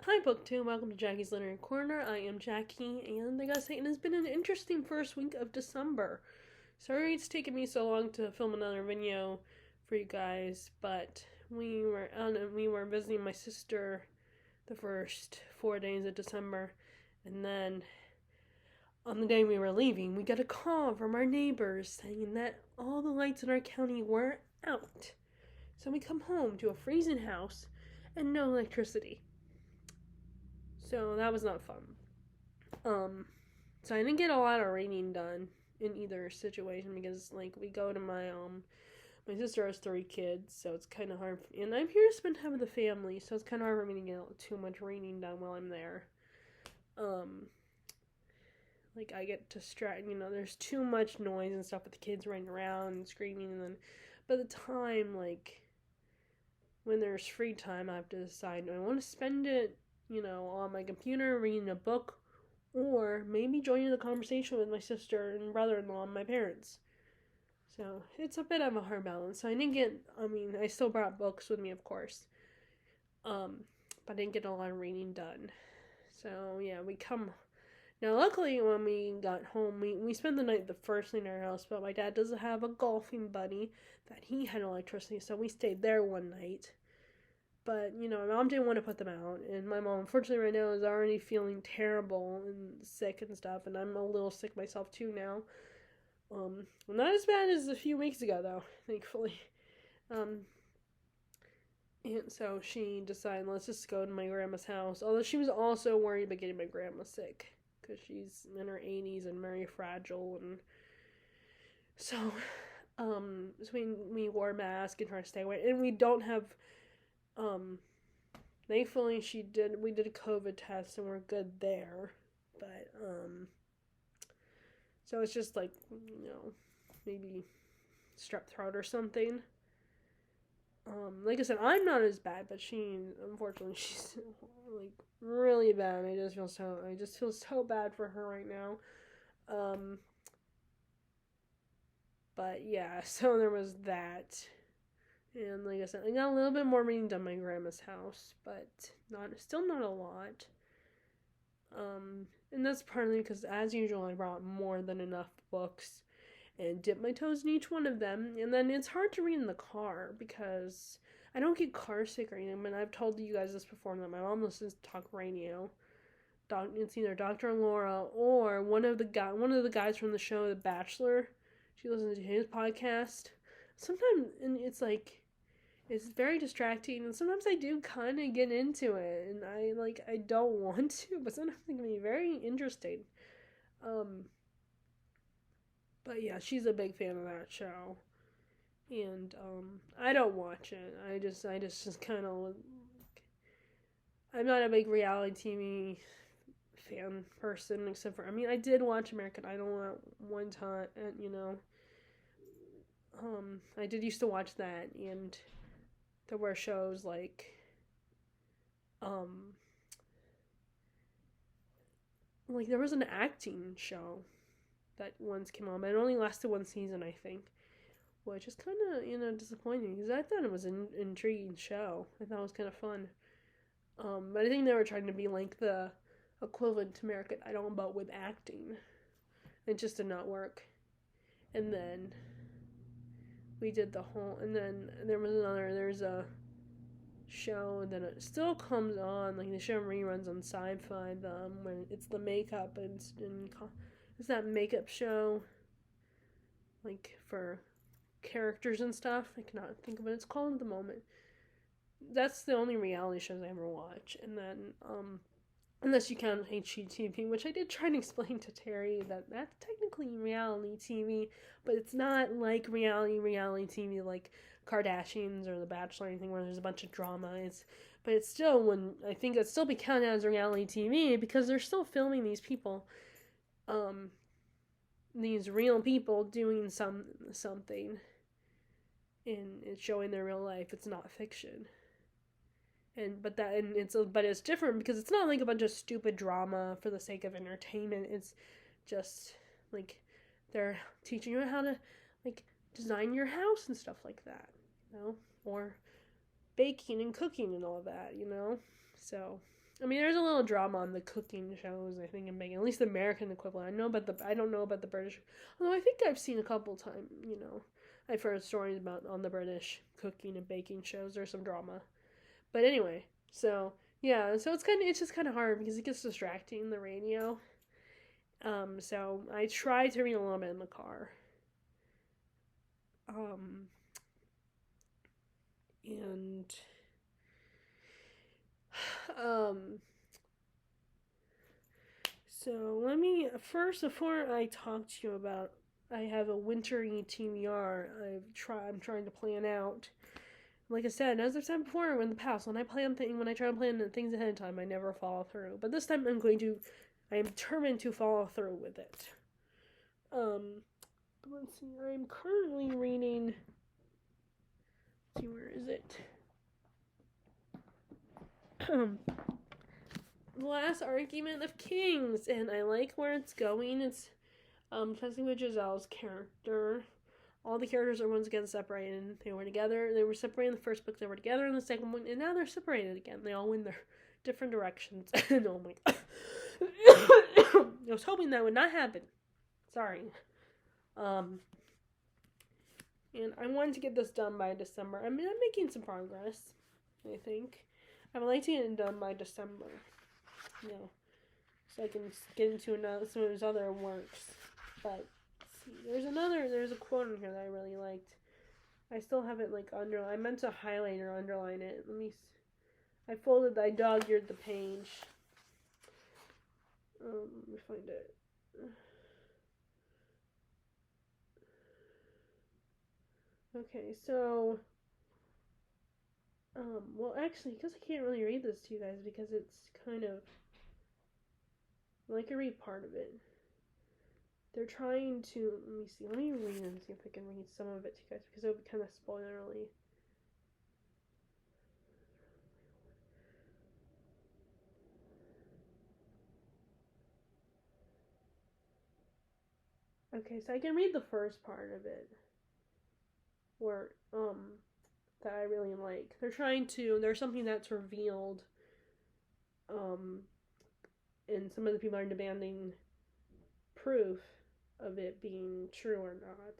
Hi, BookTube. Welcome to Jackie's Literary Corner. I am Jackie, and I gotta say, it has been an interesting first week of December. Sorry it's taken me so long to film another video for you guys, but we were visiting my sister the first 4 days of December, and then on the day we were leaving, we got a call from our neighbors saying that all the lights in our county were out. So we come home to a freezing house and no electricity. So that was not fun. So I didn't get a lot of reading done in either situation because we go to my sister has 3 kids, so it's kind of hard. And I'm here to spend time with the family, so it's kind of hard for me to get too much reading done while I'm there. I get distracted. There's too much noise and stuff with the kids running around and screaming, and then by the time when there's free time, I have to decide: do I want to spend it on my computer reading a book, or maybe joining the conversation with my sister and brother-in-law and my parents. So it's a bit of a hard balance. So I still brought books with me, of course. But I didn't get a lot of reading done. So yeah, we come. Now, luckily, when we got home, we spent the night the first night in our house, but my dad doesn't have a golfing buddy that he had electricity, so we stayed there one night. But, my mom didn't want to put them out. And my mom, unfortunately, right now is already feeling terrible and sick and stuff. And I'm a little sick myself, too, now. Not as bad as a few weeks ago, though, thankfully. And so she decided, let's just go to my grandma's house. Although she was also worried about getting my grandma sick, because she's in her 80s and very fragile. And so we wore a mask and tried to stay away. And we don't have... Thankfully we did a COVID test and we're good there. But, so it's just maybe strep throat or something. Like I said, I'm not as bad, but unfortunately, she's, really bad. I just feel so bad for her right now. But yeah, so there was that. And like I said, I got a little bit more reading done at my grandma's house, but still not a lot. And that's partly because, as usual, I brought more than enough books and dipped my toes in each one of them. And then it's hard to read in the car because I don't get car sick or anything. And I've told you guys this before that my mom listens to talk radio. It's either Dr. Laura or one of the guys from the show The Bachelor. She listens to his podcast. Sometimes, and it's very distracting, and sometimes I do kind of get into it, and I don't want to, but sometimes it can be very interesting. But yeah, she's a big fan of that show, and I don't watch it. I just kind of, I'm not a big reality TV fan person, except for, I did watch American Idol at one time, and I did used to watch that, and there were shows there was an acting show that once came on, but it only lasted one season, I think, which is kind of disappointing because I thought it was an intriguing show. I thought it was kind of fun. But I think they were trying to be like the equivalent to American Idol, but with acting. It just did not work. And then we did and then there's a show that it still comes on, they show reruns on Sci-Fi, when it's the makeup and it's that makeup show, for characters and stuff. I cannot think of what it's called at the moment. That's the only reality shows I ever watch. And then unless you count HGTV, which I did try to explain to Terry that's technically reality TV, but it's not like reality TV like Kardashians or The Bachelor or anything where there's a bunch of drama. But it's still, I think it'd still be counted as reality TV because they're still filming these people, these real people doing something, and it's showing their real life. It's not fiction. But it's different because it's not like a bunch of stupid drama for the sake of entertainment. It's just they're teaching you how to design your house and stuff like that, or baking and cooking and all that, So I mean, there's a little drama on the cooking shows, I think, in baking. At least the American equivalent. I don't know about the British. Although I think I've seen a couple times, I've heard stories about on the British cooking and baking shows. There's some drama. But anyway, so yeah, so it's just kind of hard because it gets distracting, the radio. So I try to read a little bit in the car. Um, and um, so let me first, before I talk to you about, I have a wintry TBR. I'm trying to plan out. Like I said, as I've said before in the past, when I try to plan things ahead of time, I never follow through. But this time I am determined to follow through with it. Let's see, I'm currently reading, let's see, where is it? The Last Argument of Kings, and I like where it's going. It's testing with Giselle's character. All the characters are once again separated. They were together. They were separated in the first book. They were together in the second one, and now they're separated again. They all went their different directions. And oh my god, I was hoping that would not happen. Sorry. And I wanted to get this done by December. I mean, I'm making some progress, I think. I would like to get it done by December. So I can get into some of his other works. But see, there's a quote in here that I really liked. I still have it underlined. I meant to highlight or underline it. I dog-eared the page. Let me find it. Okay, so well, actually, because I can't really read this to you guys because it's kind of, I can read part of it. They're trying to, let me read and see if I can read some of it to you guys because it would be kind of spoilerly. Okay, so I can read the first part of it where, that I really like. There's something that's revealed, and some of the people are demanding proof of it being true or not.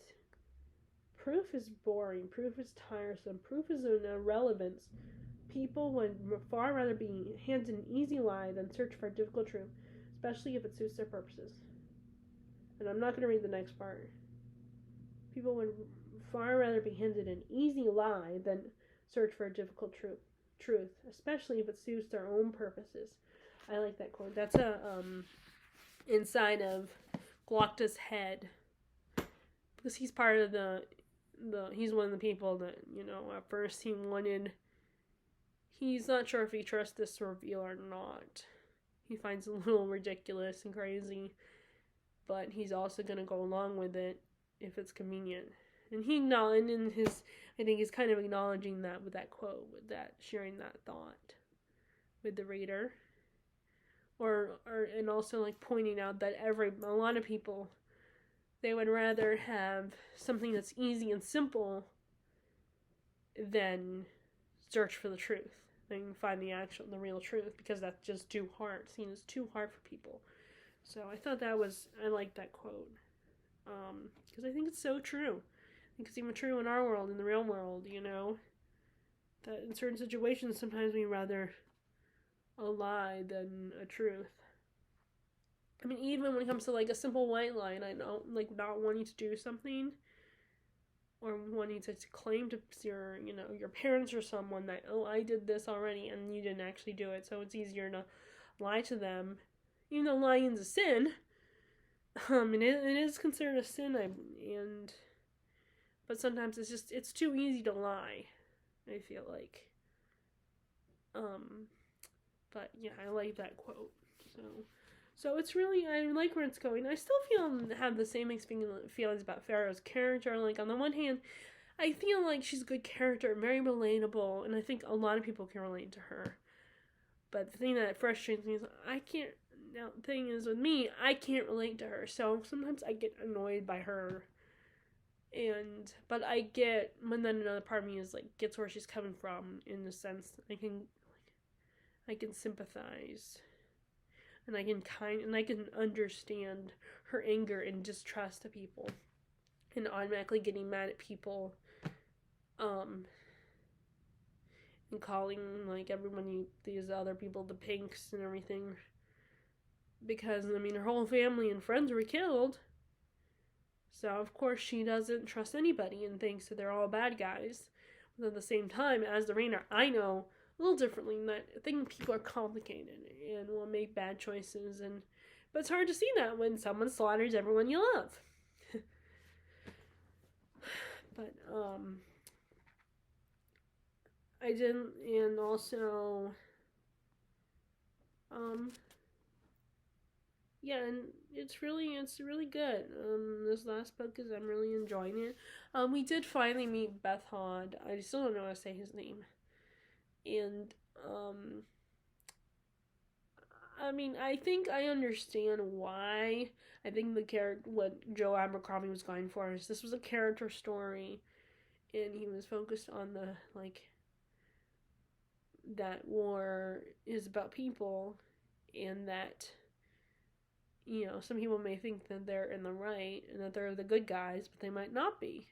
Proof is boring. Proof is tiresome. Proof is an irrelevance. People would far rather be handed an easy lie than search for a difficult truth, especially if it suits their purposes. And I'm not going to read the next part. People would far rather be handed an easy lie than search for a difficult truth, especially if it suits their own purposes. I like that quote. That's inside of Glokta's head, because he's part of he's one of the people that, at first he's not sure if he trusts this reveal or not. He finds it a little ridiculous and crazy, but he's also going to go along with it if it's convenient. And I think he's kind of acknowledging that with that quote, with that, sharing that thought with the reader. And also pointing out that a lot of people, they would rather have something that's easy and simple than search for the truth, than find the real truth, because that's just too hard. Seen as too hard for people. So I like that quote, because I think it's so true. I think it's even true in our world, in the real world, that in certain situations sometimes we'd rather a lie than a truth. I mean, even when it comes to a simple white lie, and I know not wanting to do something, or wanting to claim to your parents or someone that, oh, I did this already and you didn't actually do it, so it's easier to lie to them, even though lying is a sin. And it is considered a sin, but sometimes it's too easy to lie, I feel like. But yeah, I like that quote. So it's really, I like where it's going. I still have the same feelings about Pharaoh's character. On the one hand, I feel like she's a good character, very relatable, and I think a lot of people can relate to her. But the thing that frustrates me is the thing is with me, I can't relate to her. So sometimes I get annoyed by her. But then another part of me gets where she's coming from, in the sense I can sympathize, and I can understand her anger and distrust of people, and automatically getting mad at people, um, and calling like everyone these other people the pinks and everything, because I mean her whole family and friends were killed. So of course she doesn't trust anybody and thinks that they're all bad guys. But at the same time, as the reader, I know a little differently that I think people are complicated and will make bad choices, and but it's hard to see that when someone slaughters everyone you love. But I didn't, and also um yeah, and it's really good. This last book is I'm really enjoying it. We did finally meet Bethod. I still don't know how to say his name, and I mean, I think I understand why. I think the character, what Joe Abercrombie was going for, is this was a character story, and he was focused on the like that war is about people, and that some people may think that they're in the right and that they're the good guys, but they might not be.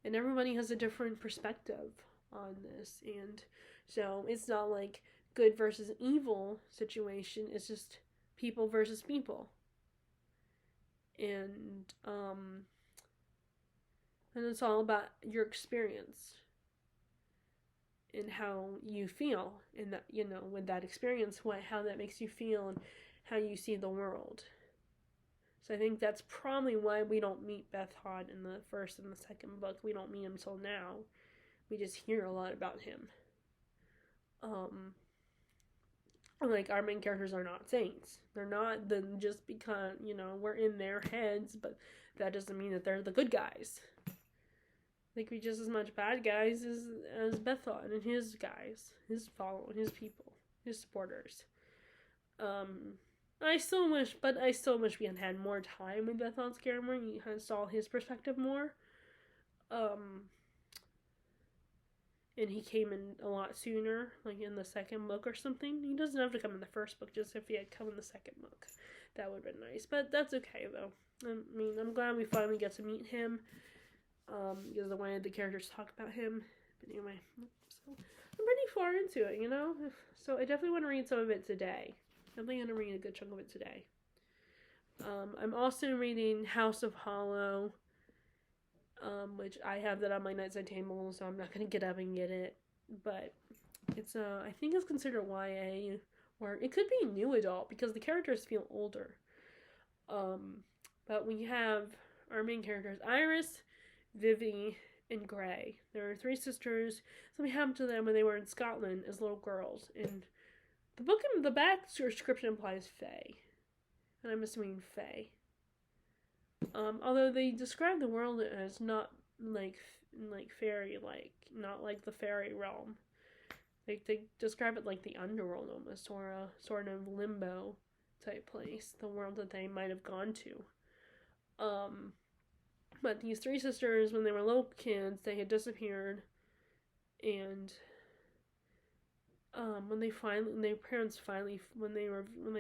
And everybody has a different perspective on this. And so it's not like good versus evil situation, it's just people versus people. And it's all about your experience and how you feel in that, with that experience, how that makes you feel and how you see the world. So I think that's probably why we don't meet Bethod in the first and the second book. We don't meet him till now. We just hear a lot about him. Like our main characters are not saints. They're not just because we're in their heads, but that doesn't mean that they're the good guys. They could be just as much bad guys as Bethod and his guys, his people, his supporters. I still wish we had more time with Bethod's character. You saw his perspective more. And he came in a lot sooner, like in the second book or something. He doesn't have to come in the first book, just if he had come in the second book. That would have been nice. But that's okay, though. I mean, I'm glad we finally get to meet him. Because I wanted the characters to talk about him. But anyway, so I'm pretty far into it, So I definitely want to read some of it today. I'm definitely going to read a good chunk of it today. I'm also reading House of Hollow, which I have that on my nightside table, so I'm not going to get up and get it. But it's I think it's considered YA, or it could be new adult because the characters feel older. But we have our main characters, Iris, Vivi, and Gray. There are 3 sisters. Something happened to them when they were in Scotland as little girls. And the back description implies Fae. And I'm assuming Fae. Although they describe the world as not like fairy, not like the fairy realm. Like they describe it like the underworld almost, or a sort of limbo type place, the world that they might have gone to. But these 3 sisters, when they were little kids, they had disappeared, and when they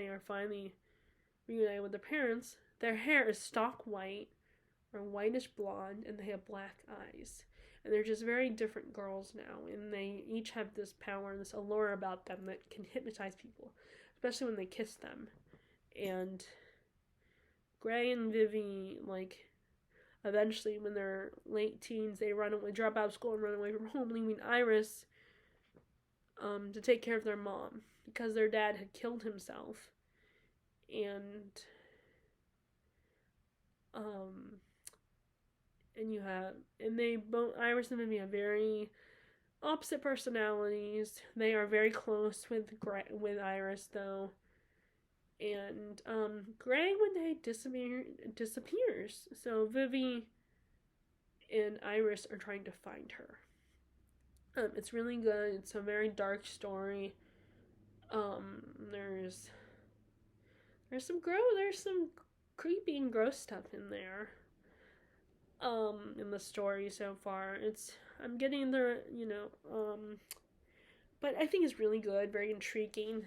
are finally reunited with their parents, their hair is stock white or whitish blonde, and they have black eyes. And they're just very different girls now, and they each have this power, this allure about them that can hypnotize people, especially when they kiss them. And Gray and Vivi, eventually, when they're late teens, they drop out of school and run away from home, leaving Iris to take care of their mom because their dad had killed himself. And Iris and Vivi have very opposite personalities. They are very close with Iris, though. And Gray one day disappears. So Vivi and Iris are trying to find her. It's really good. It's a very dark story. There's some creepy and gross stuff in there. In the story so far, I'm getting the But I think it's really good, very intriguing.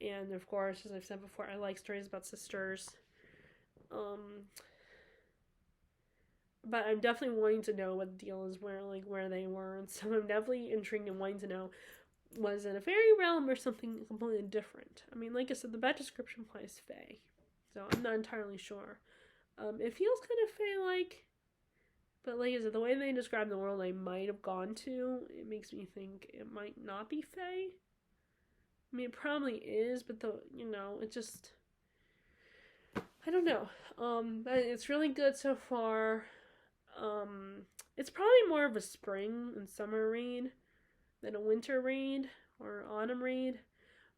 And of course, as I've said before, I like stories about sisters. Um, but I'm definitely wanting to know what the deal is, where they were, and so I'm definitely intrigued and wanting to know, was it a fairy realm or something completely different? I mean, like I said, the bad description implies fae, so I'm not entirely sure. It feels kind of fae-like, but like I said, the way they describe the world I might have gone to, it makes me think it might not be fae. I mean, it probably is, but it just, I don't know. But it's really good so far. It's probably more of a spring and summer read than a winter read or autumn read.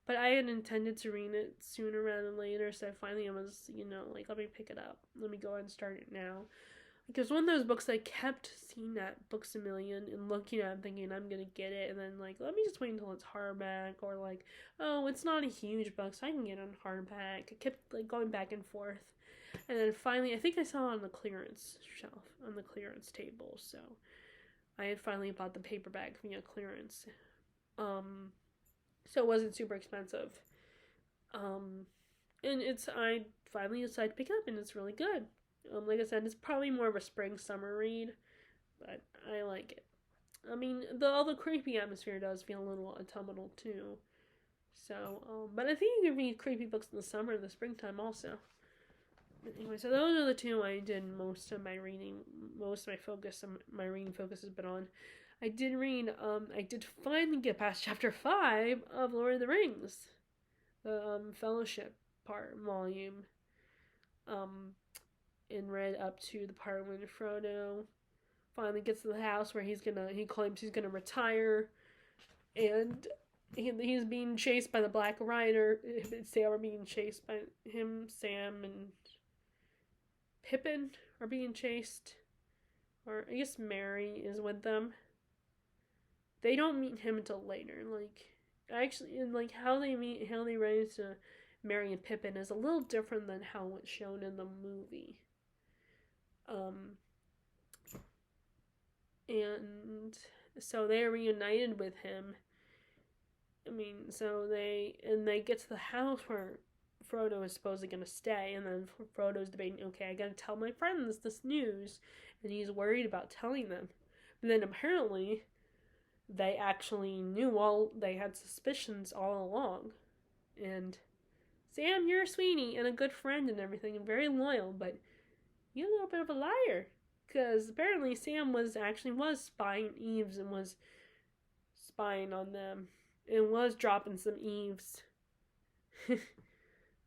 But I had intended to read it sooner rather than later, so finally I was, like, let me pick it up. Let me go ahead and start it now. Because one of those books I kept seeing at Books A Million and looking at it thinking I'm gonna get it, and then like, let me just wait until it's hardback, or like, oh, it's not a huge book, so I can get it on hardback. I kept like going back and forth. And then finally, I think I saw it on the clearance shelf, on the clearance table, so I had finally bought the paperback via clearance. So it wasn't super expensive. And I finally decided to pick it up, and it's really good. Like I said, it's probably more of a spring summer read, but I like it. I mean, all the creepy atmosphere does feel a little autumnal too. So, but I think you can read creepy books in the summer and the springtime also. Anyway, so those are the two I did most of my reading. Most of my focus, my reading focus has been on. I did read. I did finally get past chapter 5 of Lord of the Rings, the Fellowship volume. And read up to the part when Frodo finally gets to the house where he claims he's gonna retire, and he's being chased by the Black Rider. They are being chased by him, Sam, and Pippin are being chased, or I guess Merry is with them. They don't meet him until later. Like, actually, and like how they raise to Merry and Pippin is a little different than how it's shown in the movie. And so they are reunited with him. I mean, so they get to the house where Frodo is supposedly going to stay, and then Frodo's debating, okay, I gotta tell my friends this news, and he's worried about telling them. But then apparently, they actually knew they had suspicions all along. And Sam, you're a sweetie and a good friend and everything, and very loyal, but you're a little bit of a liar. Because apparently Sam was spying Eves and was spying on them. And was dropping some Eves.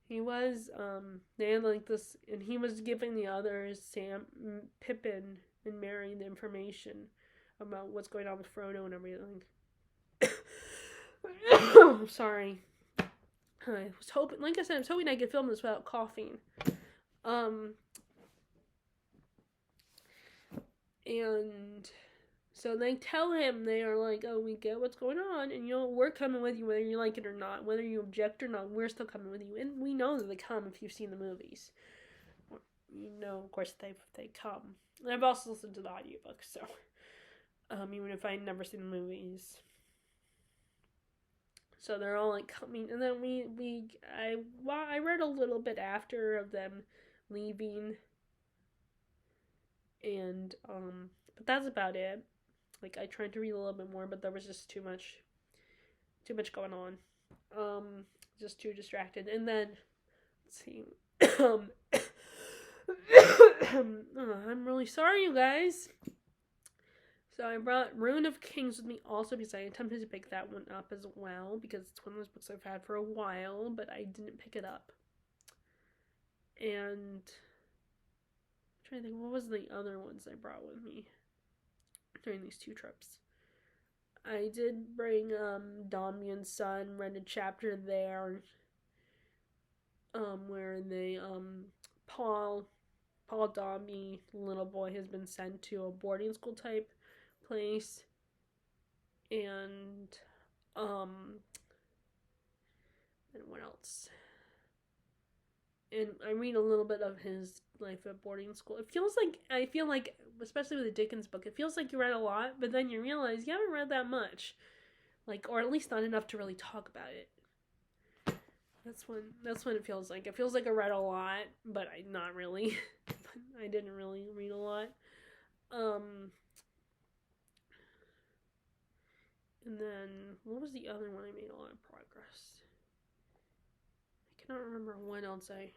He was, they had like this, and he was giving the others, Pippin, and Merry, the information about what's going on with Frodo and everything. I'm sorry. I was hoping, like I said, I was hoping I could film this without coughing. And so they tell him, they are like, oh, we get what's going on, and we're coming with you whether you like it or not. Whether you object or not, we're still coming with you. And we know that they come if you've seen the movies. Of course, they come. And I've also listened to the audiobook, so even if I'd never seen the movies. So they're all like coming, and then I read a little bit after of them leaving, and but that's about it. Like, I tried to read a little bit more, but there was just too much going on. Just too distracted. And then, let's see. I'm really sorry, you guys. So I brought Rune of Kings with me also because I attempted to pick that one up as well, because it's one of those books I've had for a while, but I didn't pick it up. And I'm trying to think, what was the other ones I brought with me during these 2 trips? I did bring Domion's Son, read a chapter there, where they Paul Dombey, little boy, has been sent to a boarding school type place, and what else? And I read a little bit of his life at boarding school. I feel like, especially with the Dickens book, it feels like you read a lot, but then you realize you haven't read that much. like, or at least not enough to really talk about it. That's when it feels like. It feels like I read a lot, but not really. I didn't really read a lot. And then what was the other one I made a lot of progress? I cannot remember what else I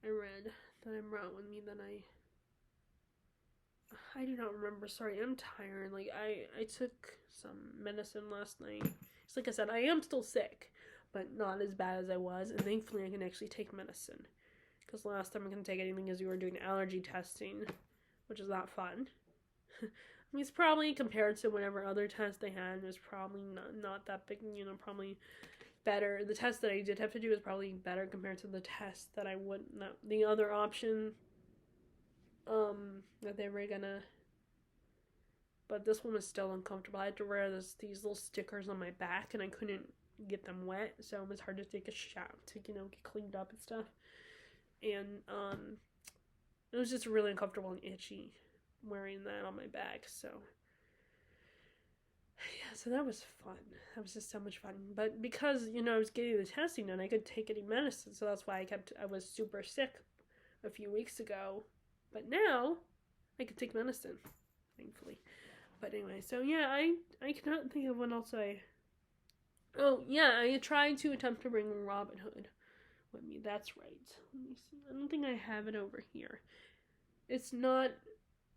read that I brought with me that I do not remember. Sorry, I'm tired. Like I took some medicine last night. It's like I said, I am still sick, but not as bad as I was, and thankfully I can actually take medicine. Because last time I couldn't take anything because we were doing allergy testing, which is not fun. I mean, it's probably compared to whatever other test they had, it was probably not that big, probably better. The test that I did have to do was probably better compared to the test that I would, not the other option, that they were gonna, but this one was still uncomfortable. I had to wear these little stickers on my back, and I couldn't get them wet, so it was hard to take a shower to, get cleaned up and stuff. And, it was just really uncomfortable and itchy wearing that on my back, so yeah, so that was fun. That was just so much fun. But because, I was getting the testing done, I could take any medicine, so that's why I was super sick a few weeks ago. But now, I could take medicine, thankfully. But anyway, so yeah, I cannot think of what else oh, yeah, I tried to attempt to bring Robin Hood with me. That's right. Let me see. I don't think I have it over here. It's not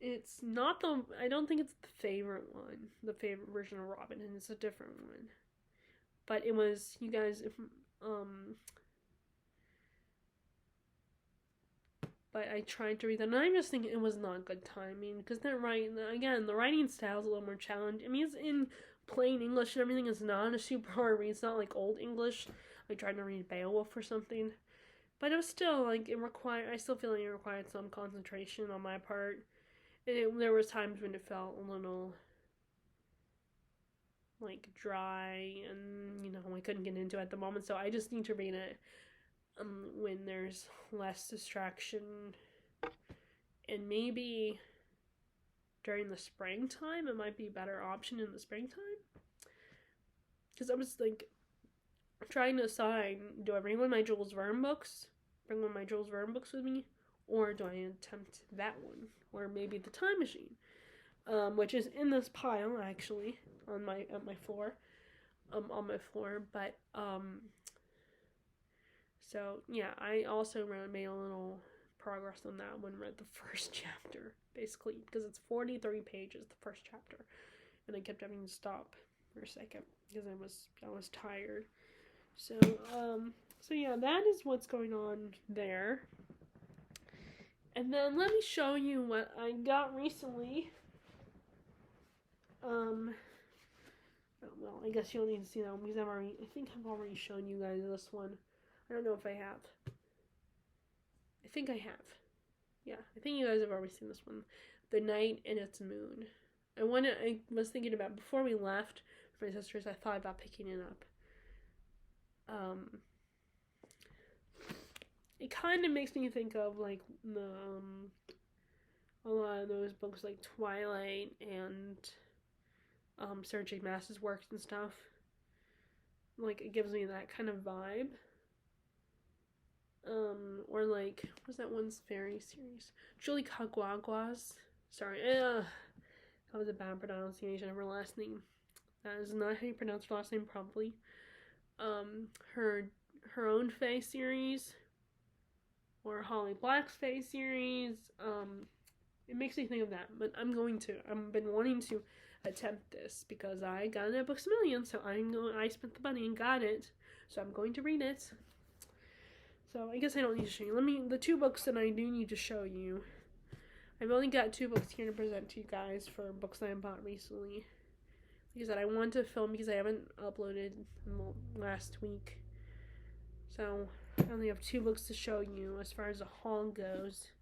I don't think it's the favorite one, the favorite version of Robin Hood. It's a different one. But it was, you guys, but I tried to read that, and I'm just thinking it was not good timing, because the writing style is a little more challenging. I mean, it's in plain English and everything. Is not a super hard read. It's not like old English, like trying to read Beowulf or something. But it was still, like, I still feel like it required some concentration on my part. And there was times when it felt a little, like, dry, and, I couldn't get into it at the moment, so I just need to read it when there's less distraction, and maybe during the springtime it might be a better option in the springtime, because I was like trying to decide, do I bring one of my Jules Verne books with me, or do I attempt that one, or maybe The Time Machine, which is in this pile actually on my floor, but so yeah, I also made a little progress on that one. Read the first chapter basically, because it's 43 pages, the first chapter, and I kept having to stop for a second because I was tired. So yeah, that is what's going on there. And then let me show you what I got recently. Well, I guess you'll need to see that one, because I think I've already shown you guys this one. I don't know if I have. I think I have. Yeah, I think you guys have already seen this one. The Night and Its Moon. I was thinking about, before we left with my sisters, I thought about picking it up. It kind of makes me think of, like, a lot of those books, like Twilight and Sarah J. Maas's works and stuff. Like, it gives me that kind of vibe. Or like, what's that one fairy series? Julie Kagwagwa's. Sorry, that was a bad pronunciation of her last name. That is not how you pronounce her last name, probably. Her own Fae series, or Holly Black's Fae series. It makes me think of that, but I've been wanting to attempt this, because I got it at Books A Million, so I spent the money and got it, so I'm going to read it. So I guess I don't need to show you. The two books that I do need to show you, I've only got 2 books here to present to you guys for books that I bought recently. Like I said, I want to film because I haven't uploaded in the last week. So I only have 2 books to show you as far as a haul goes.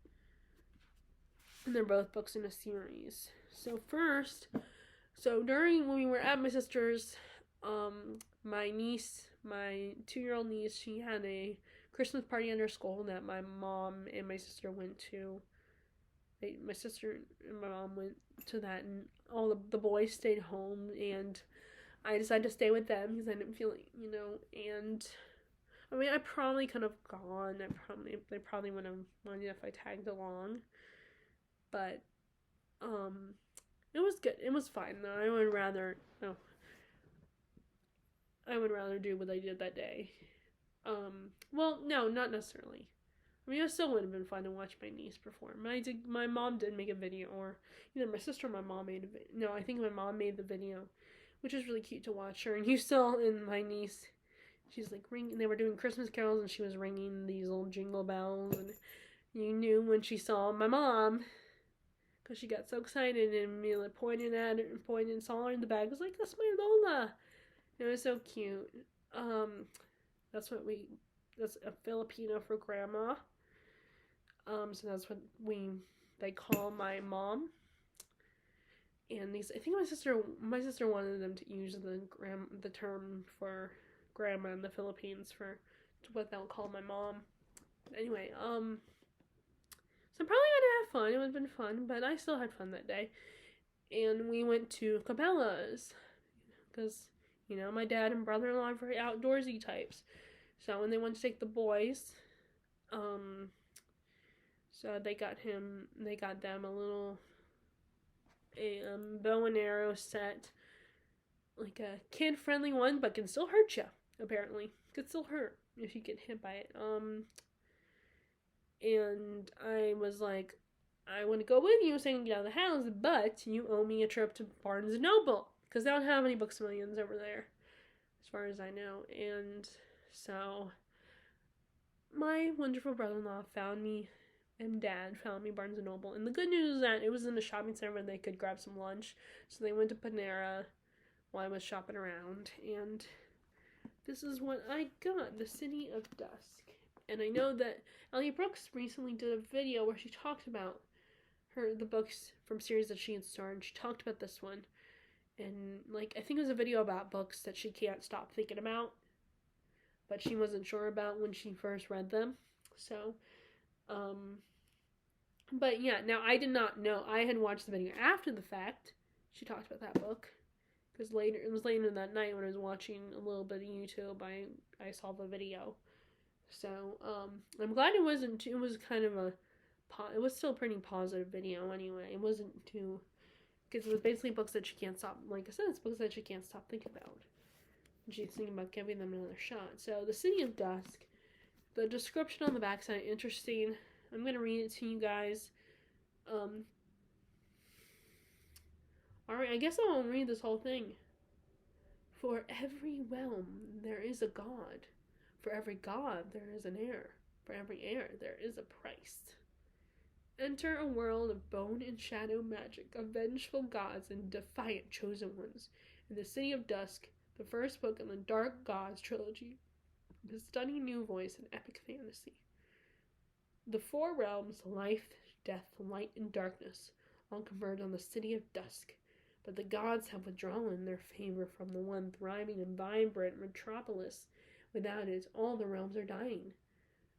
And they're both books in a series. So first, when we were at my sister's, my 2-year-old niece, she had a Christmas party at her school that my mom and my sister went to. My sister and my mom went to that, and all the boys stayed home, and I decided to stay with them because I didn't feel like, and I mean, I probably could have gone. They probably would have minded if I tagged along, but it was good. It was fine though. I would rather do what I did that day. Well, no, not necessarily. I mean, it still would have been fun to watch my niece perform. My mom did make a video, or either my sister or my mom made a video. No, I think my mom made the video, which was really cute to watch her. And you saw in my niece, she's like ringing. They were doing Christmas carols, and she was ringing these little jingle bells, and you knew when she saw my mom, because she got so excited and immediately pointed at her and pointed and saw her in the bag. I was like, "That's my Lola." It was so cute. That's a Filipino for grandma. So that's what they call my mom. And I think my sister wanted them to use the term for grandma in the Philippines for what they'll call my mom. But anyway, so I'm probably gonna have fun. It would have been fun, but I still had fun that day. And we went to Cabela's because my dad and brother-in-law are very outdoorsy types. So when they went to take the boys, so they got them a little bow and arrow set, like a kid-friendly one, but can still hurt you. Apparently, could still hurt if you get hit by it. And I was like, I want to go with you, so I can get out of the house, but you owe me a trip to Barnes & Noble, because they don't have any Books A Millions over there, as far as I know. And so my wonderful brother-in-law and dad found me Barnes & Noble. And the good news is that it was in a shopping center where they could grab some lunch. So they went to Panera while I was shopping around. And this is what I got, The City of Dusk. And I know that Elliot Brooks recently did a video where she talked about the books from series that she had started. She talked about this one. And, I think it was a video about books that she can't stop thinking about, but she wasn't sure about when she first read them. So, but yeah, now I did not know. I had watched the video after the fact. She talked about that book. Because it was later that night when I was watching a little bit of YouTube, I saw the video. So, I'm glad it was kind of it was still a pretty positive video anyway. It wasn't too, because it was basically books that she can't stop, like I said, it's books that she can't stop thinking about. And she's thinking about giving them another shot. So, The City of Dusk, the description on the backside, interesting. I'm going to read it to you guys. Alright, I guess I won't read this whole thing. For every realm there is a god. For every god there is an heir. For every heir there is a price. Enter a world of bone and shadow magic, of vengeful gods and defiant chosen ones, in The City of Dusk, the first book in the Dark Gods trilogy, with stunning new voice and epic fantasy. The four realms, life, death, light, and darkness, all converge on the City of Dusk, but the gods have withdrawn their favor from the one thriving and vibrant metropolis. Without it, all the realms are dying.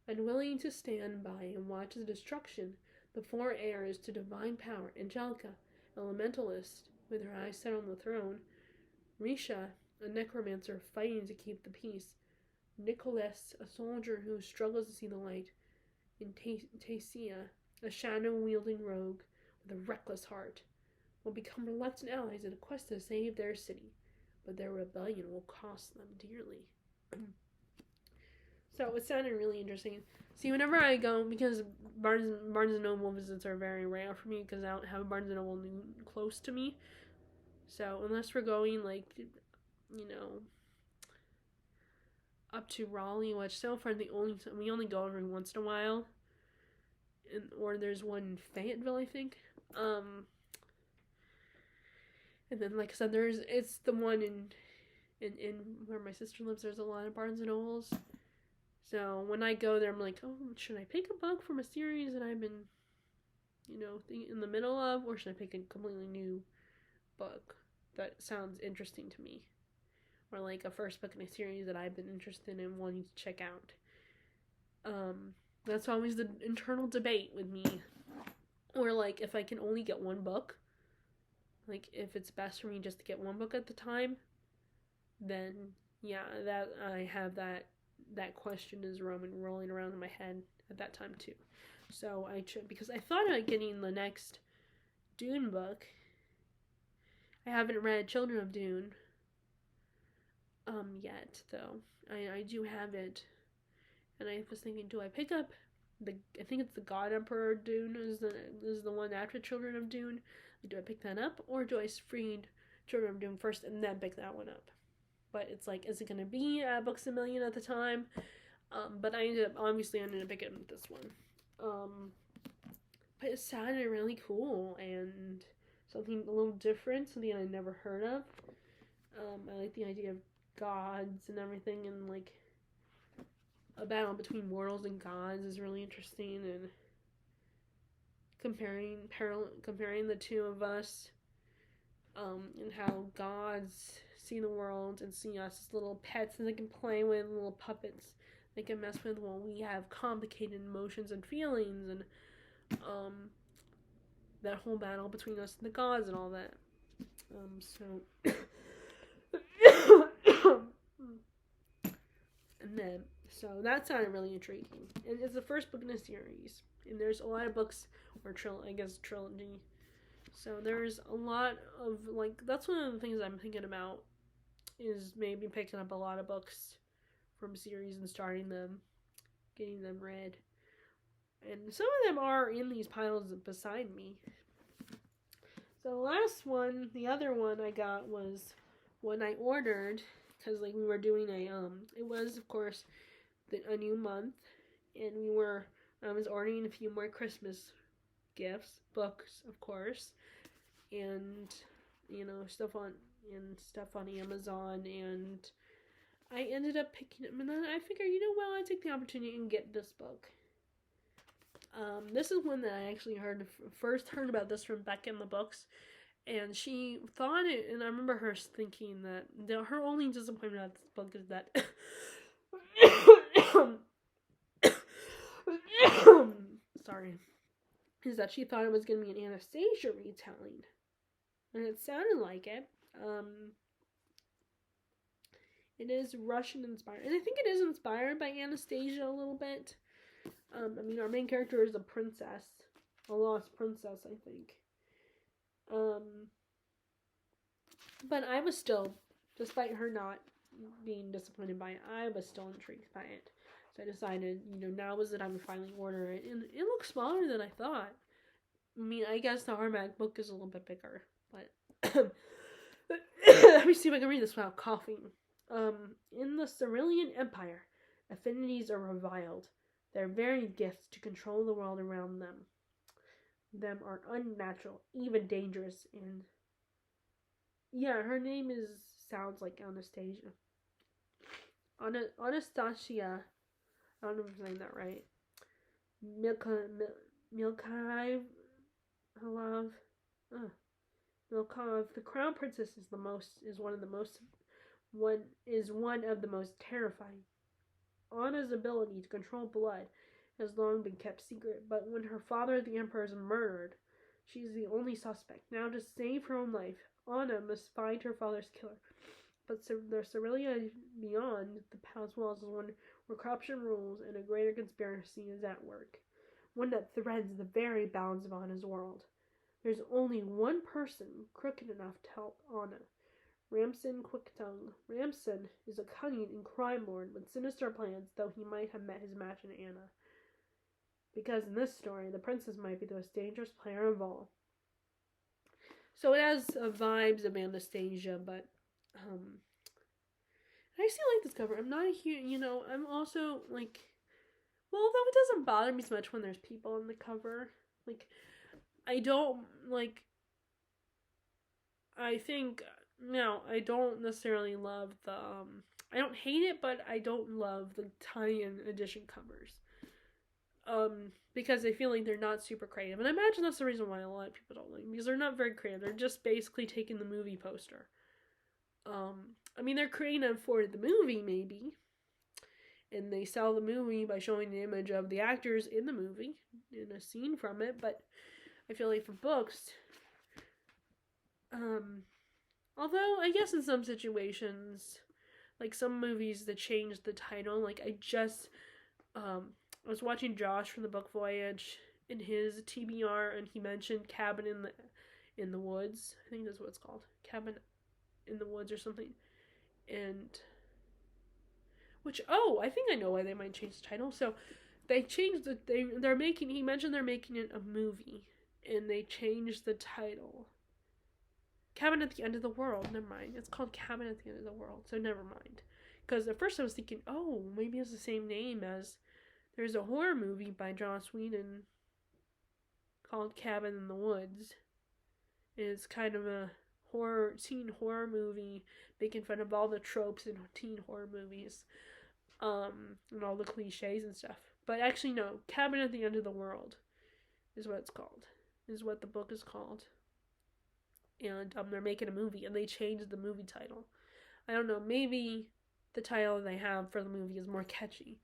Unwilling to stand by and watch the destruction, the four heirs to divine power, Angelica, elementalist with her eyes set on the throne, Risha, a necromancer fighting to keep the peace, Nicholas, a soldier who struggles to see the light, and Tasia, a shadow-wielding rogue with a reckless heart, will become reluctant allies in a quest to save their city, but their rebellion will cost them dearly. So it sounded really interesting. See, whenever I go, because Barnes & Noble visits are very rare for me because I don't have a Barnes & Noble close to me. So unless we're going, up to Raleigh, which so far we only go every once in a while, or there's one in Fayetteville, I think. And then, like I said, it's the one in where my sister lives. There's a lot of Barnes & Nobles. So when I go there, I'm like, oh, should I pick a book from a series that I've been, in the middle of, or should I pick a completely new book that sounds interesting to me? Or like a first book in a series that I've been interested in wanting to check out. That's always the internal debate with me. Or like if I can only get one book, like if it's best for me just to get one book at the time, then yeah, that I have that question is rolling around in my head at that time too. So because I thought about getting the next Dune book. I haven't read Children of Dune yet though. I do have it, and I was thinking, do I pick up I think it's the God Emperor Dune is the one after Children of Dune. Do I pick that up, or do I read Children of Dune first and then pick that one up? But it's like, is it going to be Books a Million at the time? But I ended up picking up this one. But it sounded really cool and something a little different, something I never heard of. I like the idea of gods and everything, and like a battle between mortals and gods is really interesting, and comparing the two of us, and how gods see the world and see us as little pets that they can play with, little puppets they can mess with, while we have complicated emotions and feelings, and that whole battle between us and the gods and all that. And then, so that sounded really intriguing. And it's the first book in a series. And there's a lot of books, or trilogy. So there's a lot of, like, that's one of the things I'm thinking about, is maybe picking up a lot of books from series and starting them, getting them read. And some of them are in these piles beside me. So the last one, the other one I got was one I ordered, because like we were doing it was of course a new month, and I was ordering a few more Christmas gifts, books of course, and stuff on Amazon, and I ended up picking up, and then I figured, I'll take the opportunity and get this book. This is one that I actually first heard about this from Becca in the Books, and she thought it, and I remember her thinking that her only disappointment about this book is that sorry, is that she thought it was going to be an Anastasia retelling, and it sounded like it. It is Russian inspired, and I think it is inspired by Anastasia a little bit. Our main character is a princess, a lost princess, I think. But I was still, despite her not being disappointed by it, I was still intrigued by it. So I decided, now was the time to finally order it. And it looks smaller than I thought. I guess the hardback book is a little bit bigger. But let me see if I can read this without coughing. In the Cerulean Empire, affinities are reviled. Their very gifts to control the world around them are unnatural, even dangerous, and her name sounds like Anastasia. Anastasia, I don't know if I'm saying that right. Milkov, the crown princess is one of the most terrifying. Anna's ability to control blood has long been kept secret, but when her father, the Emperor, is murdered, she is the only suspect. Now, to save her own life, Anna must find her father's killer. But the Cerulean beyond the palace walls is one where corruption rules and a greater conspiracy is at work. One that threads the very bounds of Anna's world. There's only one person crooked enough to help Anna. Ramsin Quicktongue. Ramsin is a cunning and crime lord with sinister plans, though he might have met his match in Anna. Because in this story, the princess might be the most dangerous player of all. So it has vibes of Anastasia, but I still like this cover. I'm not a huge, I'm also like, well, although it doesn't bother me so much when there's people on the cover, like, I don't necessarily love the, I don't hate it, but I don't love the tie-in edition covers. Because I feel like they're not super creative. And I imagine that's the reason why a lot of people don't like them, because they're not very creative. They're just basically taking the movie poster. They're creative for the movie, maybe. And they sell the movie by showing the image of the actors in the movie, in a scene from it, but I feel like for books, although I guess in some situations, like some movies that change the title. Like I was watching Josh from the Book Voyage in his TBR, and he mentioned Cabin in the Woods. I think that's what it's called, Cabin in the Woods or something. And I think I know why they might change the title. So they changed they're making he mentioned they're making it a movie, and they changed the title. Cabin at the End of the World. Never mind. It's called Cabin at the End of the World. So never mind. Because at first I was thinking, oh, maybe it's the same name as there's a horror movie by Joss Whedon called Cabin in the Woods. It's kind of a teen horror movie making fun of all the tropes in teen horror movies, and all the cliches and stuff. But actually, no, Cabin at the End of the World is what it's called. Is what the book is called. And they're making a movie, and they changed the movie title. I don't know, maybe the title they have for the movie is more catchy.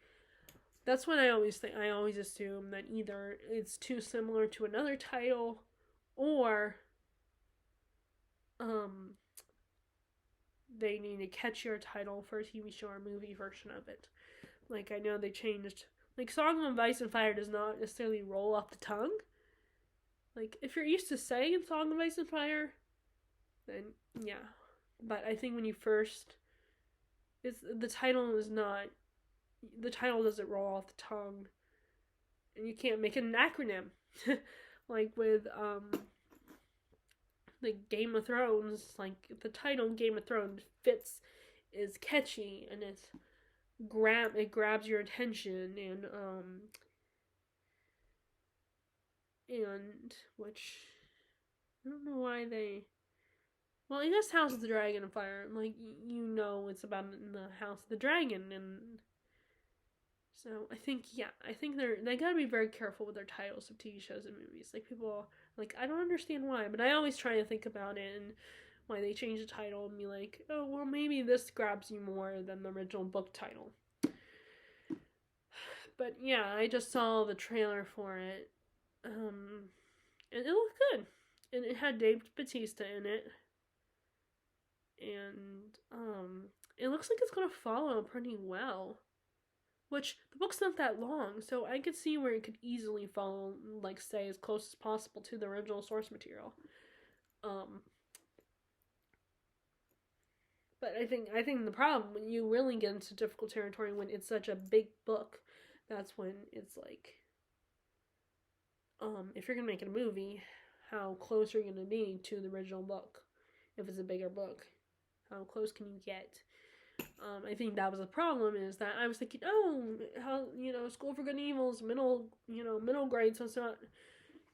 That's what I always think. I always assume that either it's too similar to another title, or they need a catchier title for a TV show or movie version of it. Like, I know they changed, like, Song of Ice and Fire does not necessarily roll off the tongue. Like, if you're used to saying Song of Ice and Fire, then yeah. But I think when you first, the title doesn't roll off the tongue, and you can't make it an acronym. Like with the Game of Thrones, like the title Game of Thrones is catchy, and it grabs your attention, and which I don't know why they. Well, I guess House of the Dragon and Fire, like, it's about in the House of the Dragon, and so I think they gotta be very careful with their titles of TV shows and movies. Like, people, like, I don't understand why, but I always try to think about it and why they change the title and be like, oh, well, maybe this grabs you more than the original book title. But yeah, I just saw the trailer for it, and it looked good, and it had Dave Bautista in it. And it looks like it's gonna follow pretty well. Which, the book's not that long, so I could see where it could easily follow, like, stay as close as possible to the original source material. But I think the problem, when you really get into difficult territory when it's such a big book, that's when it's like, if you're gonna make it a movie, how close are you gonna be to the original book? If it's a bigger book, how close can you get? I think that was the problem, is that I was thinking, School for Good and Evil is middle grade, so it's not,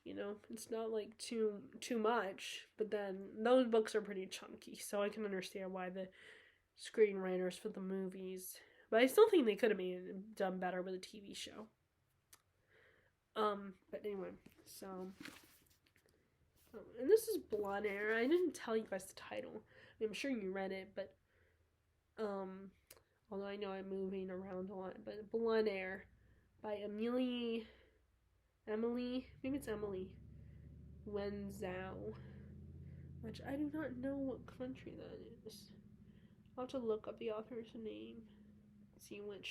it's not like too much. But then those books are pretty chunky, so I can understand why the screenwriters for the movies, but I still think they could have done better with a TV show. But anyway, so, and this is Blood Heir. I didn't tell you guys the title. I'm sure you read it, but although I know I'm moving around a lot, but Blood Heir by Emily Wenzel, which I do not know what country that is. I'll have to look up the author's name, see what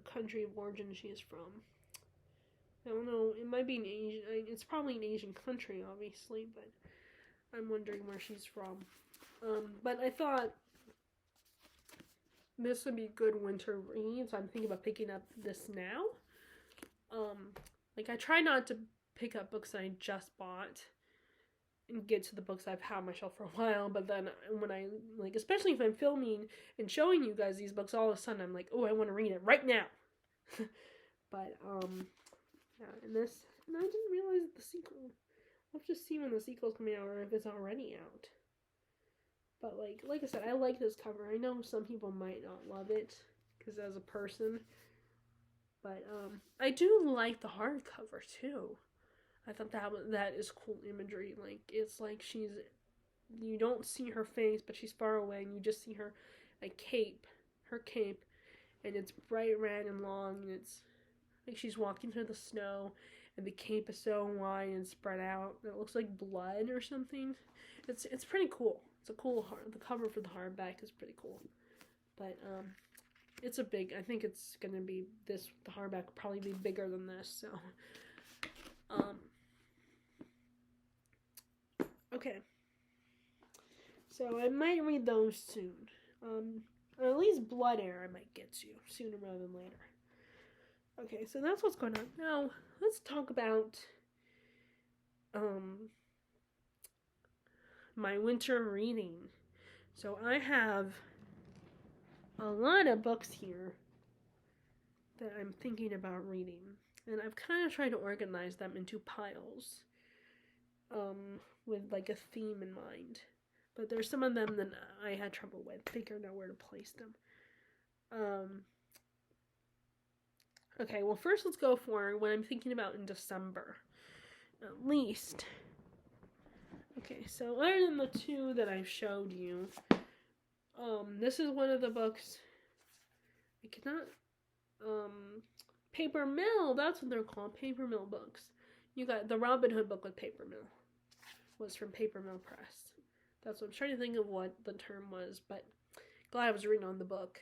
country of origin she is from. I don't know, it might be an Asian, it's probably an Asian country, obviously, but I'm wondering where she's from. But I thought this would be a good winter read, so I'm thinking about picking up this now. Like, I try not to pick up books I just bought and get to the books I've had on my shelf for a while, but then when I, like, especially if I'm filming and showing you guys these books, all of a sudden I'm like, oh, I want to read it right now. But, yeah, and I didn't realize the sequel. I'll have to see when the sequel's coming out, or if it's already out. But, like I said, I like this cover. I know some people might not love it, because as a person, but, I do like the hardcover, too. I thought that is cool imagery. Like, it's like you don't see her face, but she's far away, and you just see her cape, and it's bright red and long, and it's like she's walking through the snow, and the cape is so wide and spread out, and it looks like blood or something. It's pretty cool. It's a cool the cover for the hardback is pretty cool. But it's a big. I think it's gonna be this. The hardback will probably be bigger than this. So, okay. So I might read those soon. Or at least Blood Heir I might get to sooner rather than later. Okay, so that's what's going on. Now, let's talk about my winter reading. So I have a lot of books here that I'm thinking about reading. And I've kind of tried to organize them into piles with like a theme in mind. But there's some of them that I had trouble with figuring out where to place them. Okay, well, first let's go for what I'm thinking about in December. At least. Okay, so other than the two that I've showed you, this is one of the books. I cannot. Paper Mill, that's what they're called, Paper Mill books. You got the Robin Hood book with Paper Mill. Was from Paper Mill Press. That's what I'm trying to think of what the term was, but glad I was reading on the book.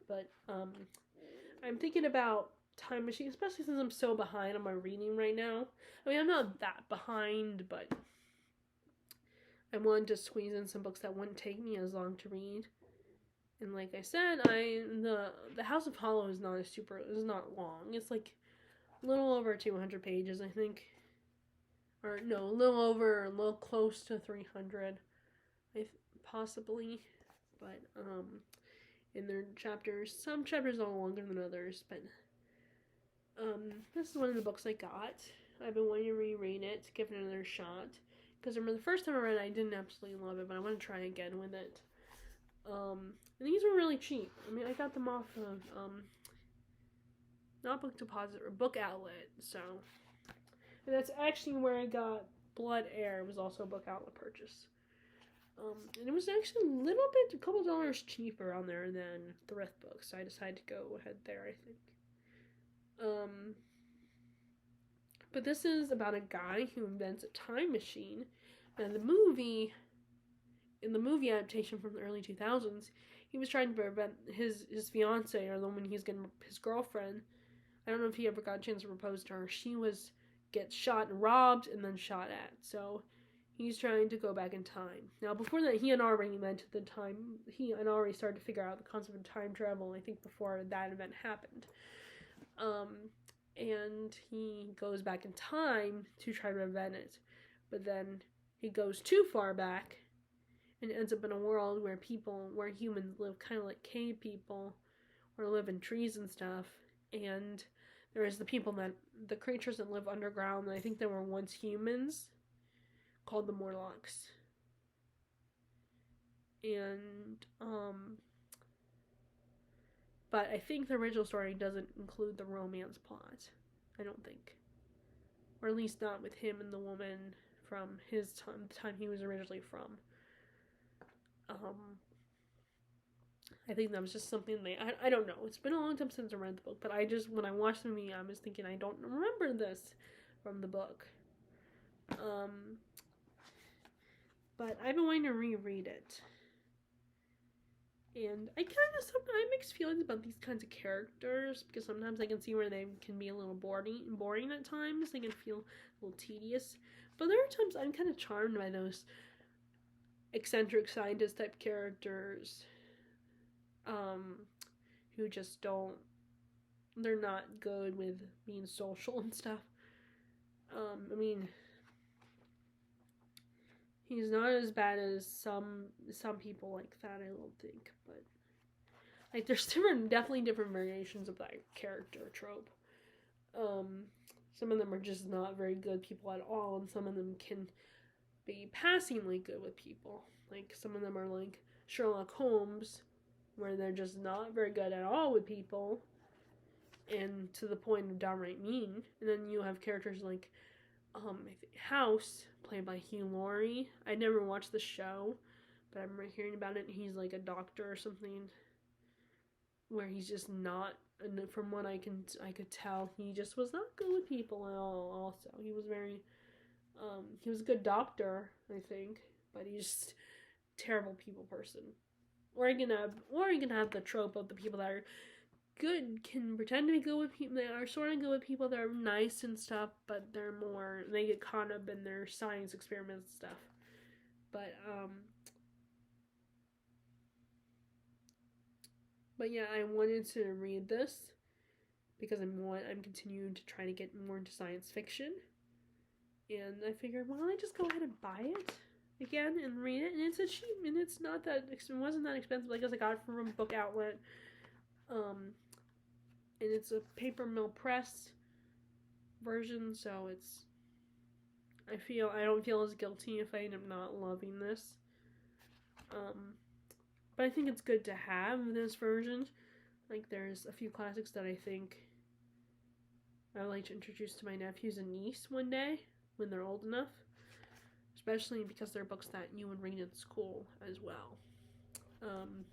But I'm thinking about Time Machine, especially since I'm so behind on my reading right now. I mean, I'm not that behind, but I wanted to squeeze in some books that wouldn't take me as long to read. And like I said, the House of Hollow is not long. It's like a little over 200 pages, I think. Or no, a little close to 300. Possibly, but in their chapters, some chapters are longer than others, but this is one of the books I got. I've been wanting to reread it, give it another shot, because I remember the first time I read it, I didn't absolutely love it, but I want to try again with it. And these were really cheap. I mean, I got them off of not Book Deposit or Book Outlet, so, and that's actually where I got Blood Heir. It was also a Book Outlet purchase. And it was actually a couple dollars cheaper on there than Thrift Books, so I decided to go ahead there, I think. But this is about a guy who invents a time machine, and in the movie adaptation from the early 2000s, he was trying to prevent his fiance, or the woman he's getting, his girlfriend. I don't know if he ever got a chance to propose to her. She gets shot and robbed and then shot at, so he's trying to go back in time. Now, before that, he had already invented the time. He had already started to figure out the concept of time travel, I think, before that event happened. And he goes back in time to try to prevent it. But then he goes too far back and ends up in a world where humans live kind of like cave people, or live in trees and stuff. And there's the creatures that live underground, and I think they were once humans, called the Morlocks. And but I think the original story doesn't include the romance plot. I don't think, or at least not with him and the woman from his time, the time he was originally from. I think that was just something I don't know. It's been a long time since I read the book, but when I watched the movie, I was thinking I don't remember this from the book. But I've been wanting to reread it. And I have mixed feelings about these kinds of characters, because sometimes I can see where they can be a little boring at times. They can feel a little tedious. But there are times I'm kind of charmed by those eccentric scientist type characters who just they're not good with being social and stuff. I mean, he's not as bad as some people like that, I don't think, but like there's definitely different variations of that character trope. Some of them are just not very good people at all, and some of them can be passingly good with people. Like some of them are like Sherlock Holmes, where they're just not very good at all with people, and to the point of downright mean. And then you have characters like House, played by Hugh Laurie. I never watched the show, but I remember hearing about it. He's like a doctor or something, where he's just not, and from what I could tell, he just was not good with people at all. Also, he was very, he was a good doctor, I think, but he just terrible people person. Or you can have the trope of the people that are good can pretend to be good with people. They are sort of good with people that are nice and stuff, but they get caught up in their science experiments and stuff. But yeah, I wanted to read this because I'm continuing to try to get more into science fiction, and I figured, why don't I just go ahead and buy it again and read it? And it's cheap, and it wasn't that expensive. Like, I got it from a book outlet, and it's a paper mill press version, so I don't feel as guilty if I end up not loving this. But I think it's good to have this version. Like, there's a few classics that I think I would like to introduce to my nephews and niece one day when they're old enough. Especially because they're books that you would read in school as well. And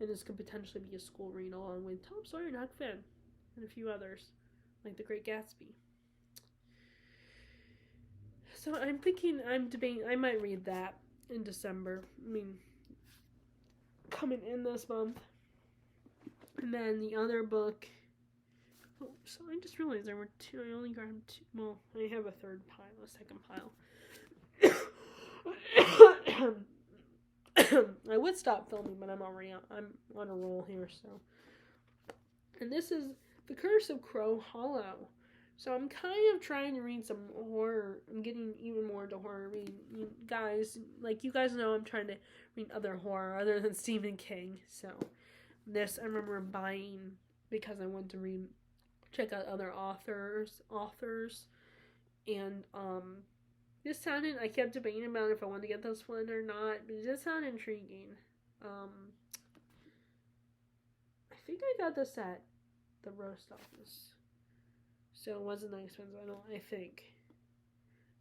this could potentially be a school read along with Tom Sawyer and Huck Finn and a few others, like The Great Gatsby. So I'm debating, I might read that in December. I mean, coming in this month. And then the other book, so I just realized there were two. I only grabbed two. Well, I have a second pile. I would stop filming, but I'm on a roll here. So, and this is The Curse of Crow Hollow. So I'm kind of trying to read some horror. I'm getting even more into horror. You guys know, I'm trying to read other horror other than Stephen King. So this I remember buying because I wanted to check out other authors, and I kept debating about if I wanted to get this one or not, but it did sound intriguing. I think I got this at the roast office. So it wasn't that expensive, I think.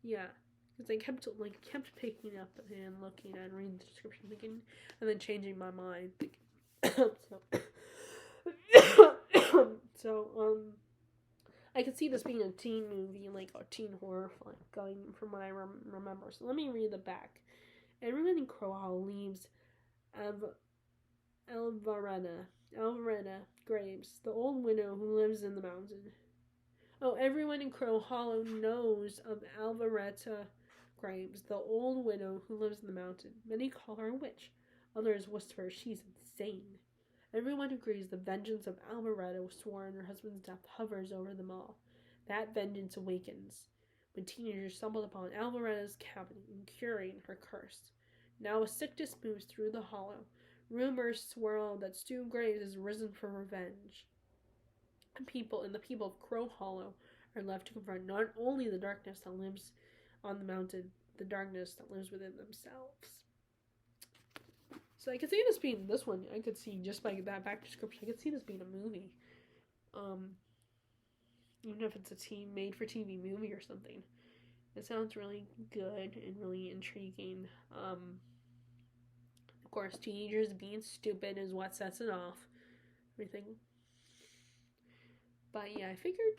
Yeah. Because I kept picking up and looking and reading the description, thinking, and then changing my mind. So, I could see this being a teen movie, like a teen horror, going from what I remember. So let me read the back. Everyone in Crow Hollow leaves Alvaretta Graves, the old widow who lives in the mountain. Oh, everyone in Crow Hollow knows of Alvaretta Graves, the old widow who lives in the mountain. Many call her a witch. Others whisper she's insane. Everyone agrees the vengeance of Alvaretta, sworn her husband's death, hovers over them all. That vengeance awakens when teenagers stumbled upon Alvaretta's cabin, incurring her curse. Now a sickness moves through the hollow. Rumors swirl that Stu Graves has risen for revenge. The people of Crow Hollow are left to confront not only the darkness that lives on the mountain, the darkness that lives within themselves. So I could see this being this one. I could see just by that back description. I could see this being a movie. Even if it's a made for TV movie or something. It sounds really good and really intriguing. Of course, teenagers being stupid is what sets it off. Everything. But yeah, I figured,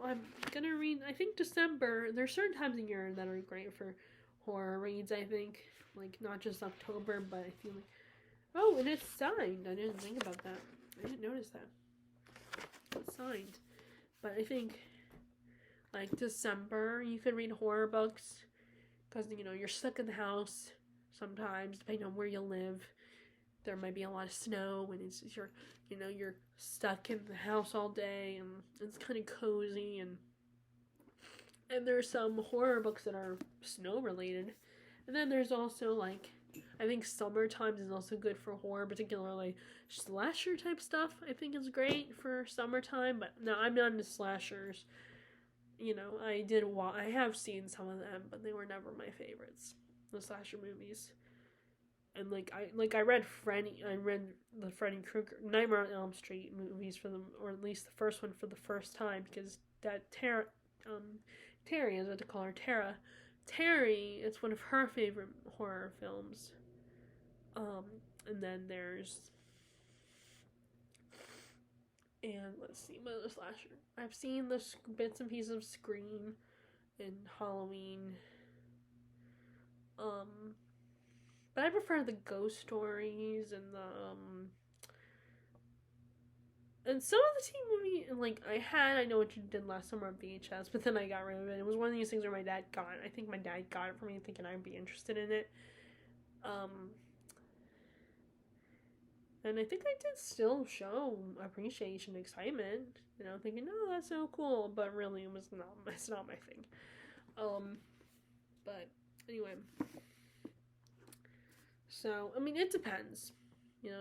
I'm gonna read, I think December, there's certain times of year that are great for horror reads, I think. Like, not just October, but I feel like, oh, and it's signed. I didn't think about that. I didn't notice that. It's signed. But I think, like, December, you could read horror books, because, you're stuck in the house sometimes, depending on where you live. There might be a lot of snow, and you're stuck in the house all day, and it's kind of cozy, and there's some horror books that are snow related, and then there's also, like, I think summertime is also good for horror, particularly slasher type stuff. I think is great for summertime, but no, I'm not into slashers. I have seen some of them, but they were never my favorites. The slasher movies. And I read the Freddy Krueger Nightmare on Elm Street movies for them, or at least the first one for the first time, because that Terry, as I like to call her, Terry, it's one of her favorite horror films. And then let's see, what other slasher? I've seen the bits and pieces of Scream and Halloween. But I prefer the ghost stories and and some of the teen movie, like, I Know What You Did Last Summer on VHS, but then I got rid of it. It was one of these things where my dad got it. I think my dad got it for me thinking I'd be interested in it. And I think I did still show appreciation, excitement, thinking, oh, that's so cool, but really it's not my thing. But anyway. So, I mean, it depends.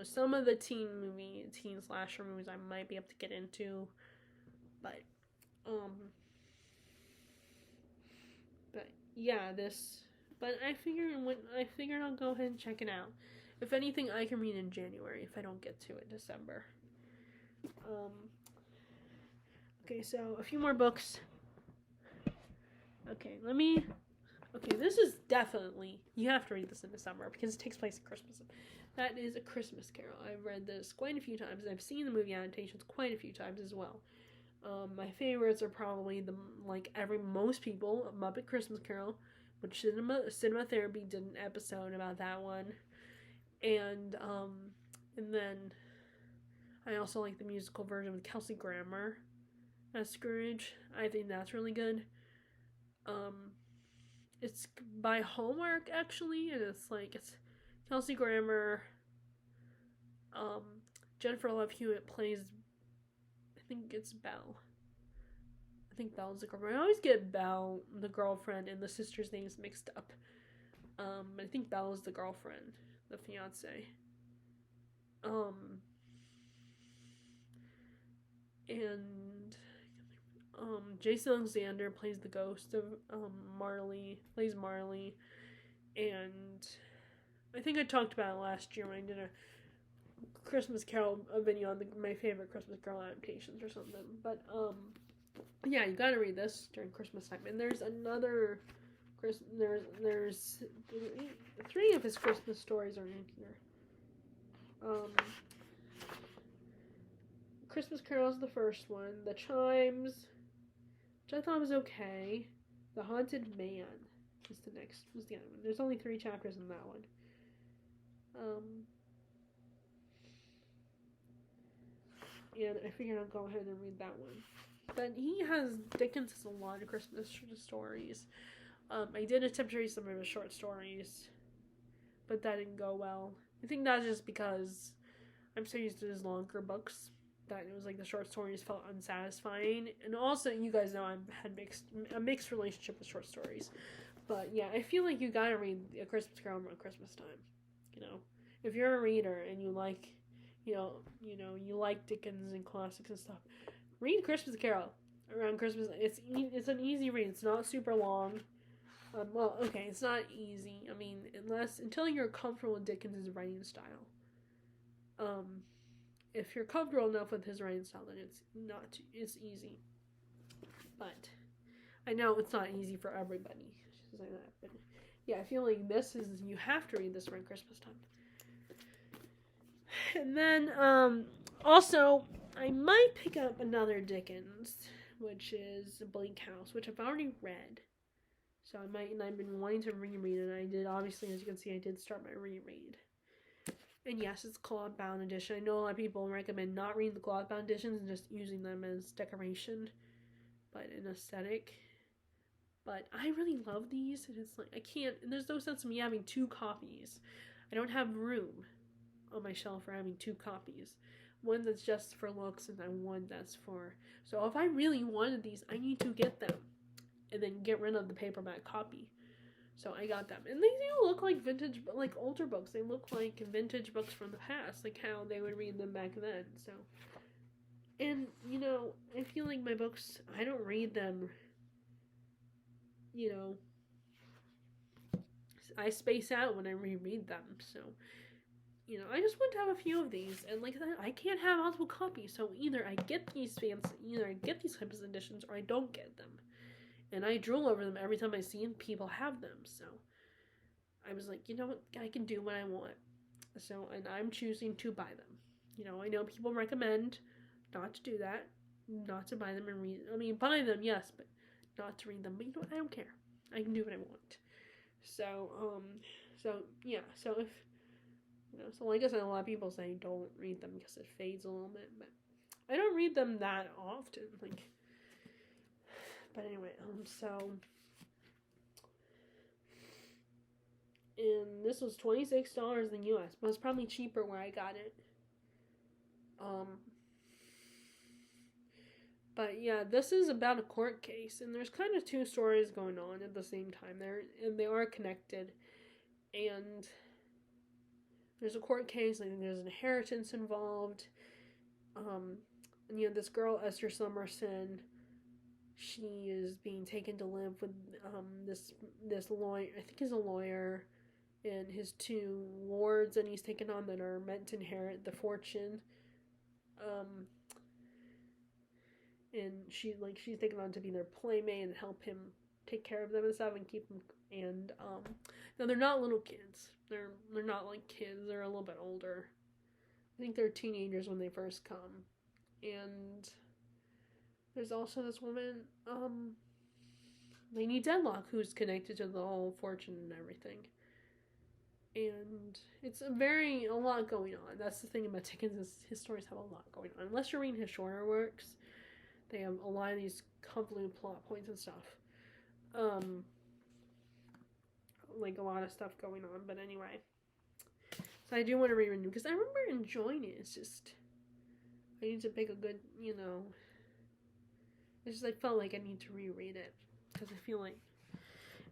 Some of the teen slasher movies I might be able to get into, but yeah, but I figured I'll go ahead and check it out. If anything, I can read in January if I don't get to it December. Okay, so a few more books. Okay, this is definitely, you have to read this in December because it takes place at Christmas. That is A Christmas Carol. I've read this quite a few times, and I've seen the movie adaptations quite a few times as well. My favorites are probably most people, Muppet Christmas Carol, which Cinema Therapy did an episode about that one, and then I also like the musical version with Kelsey Grammer as Scrooge. I think that's really good. It's by Hallmark actually, and it's Kelsey Grammer. Jennifer Love Hewitt plays, I think it's Belle. I think Belle's the girlfriend. I always get Belle, the girlfriend, and the sister's names mixed up. I think Belle is the girlfriend, the fiance. And Jason Alexander plays the ghost of Marley, and I think I talked about it last year when I did a Christmas Carol video on my favorite Christmas Carol adaptations or something. But yeah, you gotta read this during Christmas time. And there's another there's 3 of his Christmas stories are in here. Christmas Carol is the first one. The Chimes, which I thought was okay. The Haunted Man is the other one. There's only 3 chapters in that one. And I figured I'll go ahead and read that one. But Dickens has a lot of Christmas stories. I did attempt to read some of his short stories, but that didn't go well. I think that's just because I'm so used to his longer books that it was the short stories felt unsatisfying. And also, you guys know I've had a mixed relationship with short stories. But yeah, I feel like you gotta read A Christmas Carol around Christmas time. If you're a reader and you like, you like Dickens and classics and stuff, read Christmas Carol around Christmas. It's an easy read. It's not super long. It's not easy. I mean, until you're comfortable with Dickens' writing style. If you're comfortable enough with his writing style, then it's easy. But I know it's not easy for everybody. But yeah, I feel like you have to read this around Christmas time. And then, also, I might pick up another Dickens, which is Bleak House, which I've already read. So I might, and I've been wanting to reread it. I did, obviously, as you can see, I did start my reread. And yes, it's cloth-bound edition. I know a lot of people recommend not reading the cloth-bound editions and just using them as decoration, but an aesthetic. But I really love these, and it's I can't, and there's no sense of me having 2 copies. I don't have room on my shelf for having 2 copies. One that's just for looks, and then one that's for, so if I really wanted these, I need to get them, and then get rid of the paperback copy. So I got them. And they do look like vintage, older books. They look like vintage books from the past, how they would read them back then. So, and, I feel like my books, I don't read them, I space out when I reread them. So, I just want to have a few of these. And I can't have multiple copies. So either I get these types of editions, or I don't get them. And I drool over them every time I see people have them. So I was like, you know what? I can do what I want. So, and I'm choosing to buy them. I know people recommend not to do that. Not to buy them and read. I mean, buy them, yes, but not to read them. But I don't care. I can do what I want. So, So yeah, so if so like I said, a lot of people say don't read them because it fades a little bit, but I don't read them that often. But anyway, so and this was $26 in the U.S., but it's probably cheaper where I got it. Um, but yeah, this is about a court case, and there's kind of two stories going on at the same time. They are connected, and there's a court case. I think there's inheritance involved. Um, and this girl Esther Summerson, she is being taken to live with this lawyer. I think he's a lawyer, and his two wards, and he's taken on that are meant to inherit the fortune. And she's taken on to be their playmate and help him take care of them and stuff and keep them. And no, they're not little kids. They're not like kids. They're a little bit older. I think they're teenagers when they first come. And there's also this woman, Lady Deadlock, who's connected to the whole fortune and everything. And it's a lot going on. That's the thing about Dickens, his stories have a lot going on. Unless you're reading his shorter works, they have a lot of these convoluted plot points and stuff. Like a lot of stuff going on. But anyway, so I do want to reread it because I remember enjoying it. It's just I need to pick a good, It's just I felt like I need to reread it because I feel like.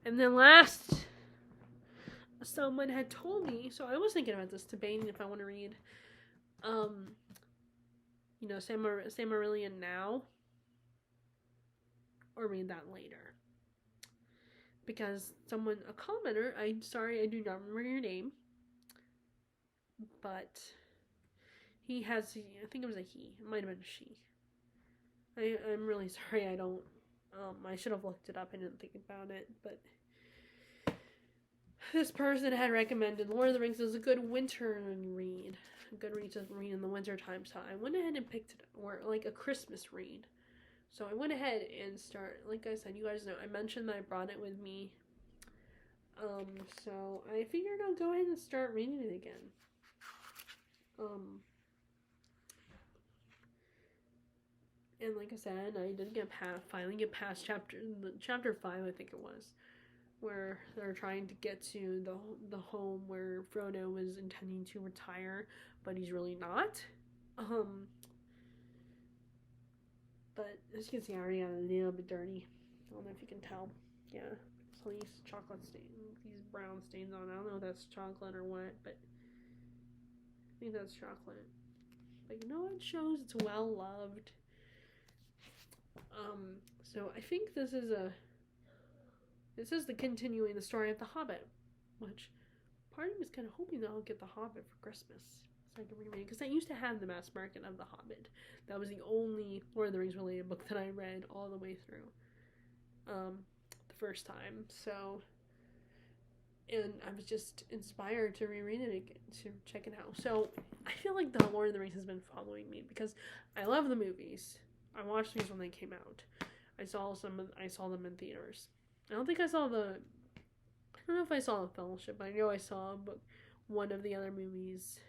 And then last, someone had told me, so I was thinking about this, debating if I want to read, Silmarillion now, or read that later. Because a commenter, I'm sorry, I do not remember your name, but he has, I think it was a he, it might have been a she. I'm really sorry, I don't, I should have looked it up, I didn't think about it, but this person had recommended Lord of the Rings as a good winter read. A good read to read in the winter time. So I went ahead and picked it, or like a Christmas read. So I went ahead and like I said, you guys know, I mentioned that I brought it with me. So I figured I'll go ahead and start reading it again. And like I said, I did finally get past chapter 5, I think it was, where they're trying to get to the home where Frodo was intending to retire, but he's really not. But as you can see, I already got a little bit dirty. I don't know if you can tell. Yeah, so these chocolate stains, these brown stains on. I don't know if that's chocolate or what, but I think that's chocolate. But it shows it's well loved. So I think this is the continuing the story of The Hobbit, which part of me is kind of hoping that I'll get The Hobbit for Christmas so I can reread it, because I used to have the Mass Market of The Hobbit. That was the only Lord of the Rings related book that I read all the way through the first time. So, and I was just inspired to reread it again, to check it out. So I feel like the Lord of the Rings has been following me because I love the movies. I watched these when they came out. I saw them in theaters. I don't think I saw I don't know if I saw The Fellowship, but I know I saw one of the other movies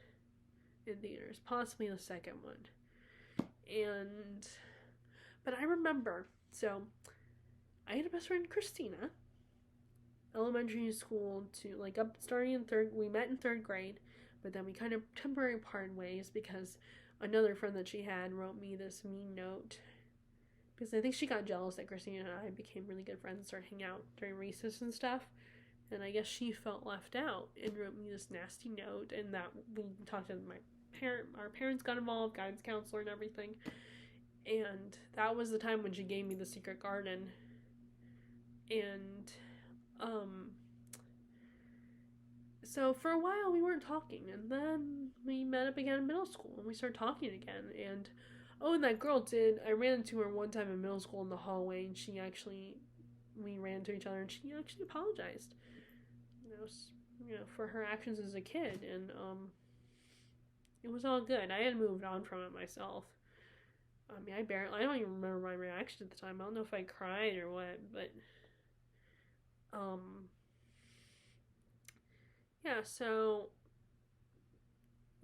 in theaters, possibly the second one. But I remember, so I had a best friend, Christina, elementary school starting in we met in 3rd grade, but then we kind of temporarily parted ways because another friend that she had wrote me this mean note. Because I think she got jealous that Christina and I became really good friends and started hanging out during recess and stuff. And I guess she felt left out and wrote me this nasty note. And that we talked to our parents got involved, guidance counselor and everything. And that was the time when she gave me the secret garden. And, so for a while we weren't talking. And then we met up again in middle school and we started talking again. And and that girl I ran into her one time in middle school in the hallway, and we ran into each other, and she actually apologized, for her actions as a kid, and, it was all good. I had moved on from it myself. I mean, I don't even remember my reaction at the time. I don't know if I cried or what, but, yeah, so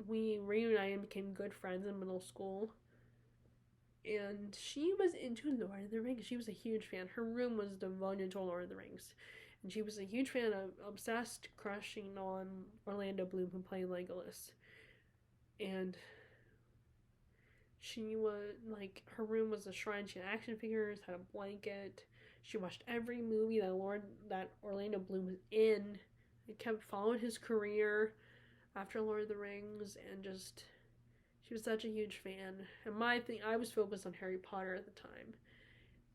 we reunited and became good friends in middle school. And she was into Lord of the Rings. She was a huge fan. Her room was devoted to Lord of the Rings. And she was a huge fan of, obsessed, crushing on Orlando Bloom, who played Legolas. And she was like, her room was a shrine. She had action figures, had a blanket. She watched every movie that Orlando Bloom was in. It kept following his career after Lord of the Rings, and just she was such a huge fan. And my thing, I was focused on Harry Potter at the time,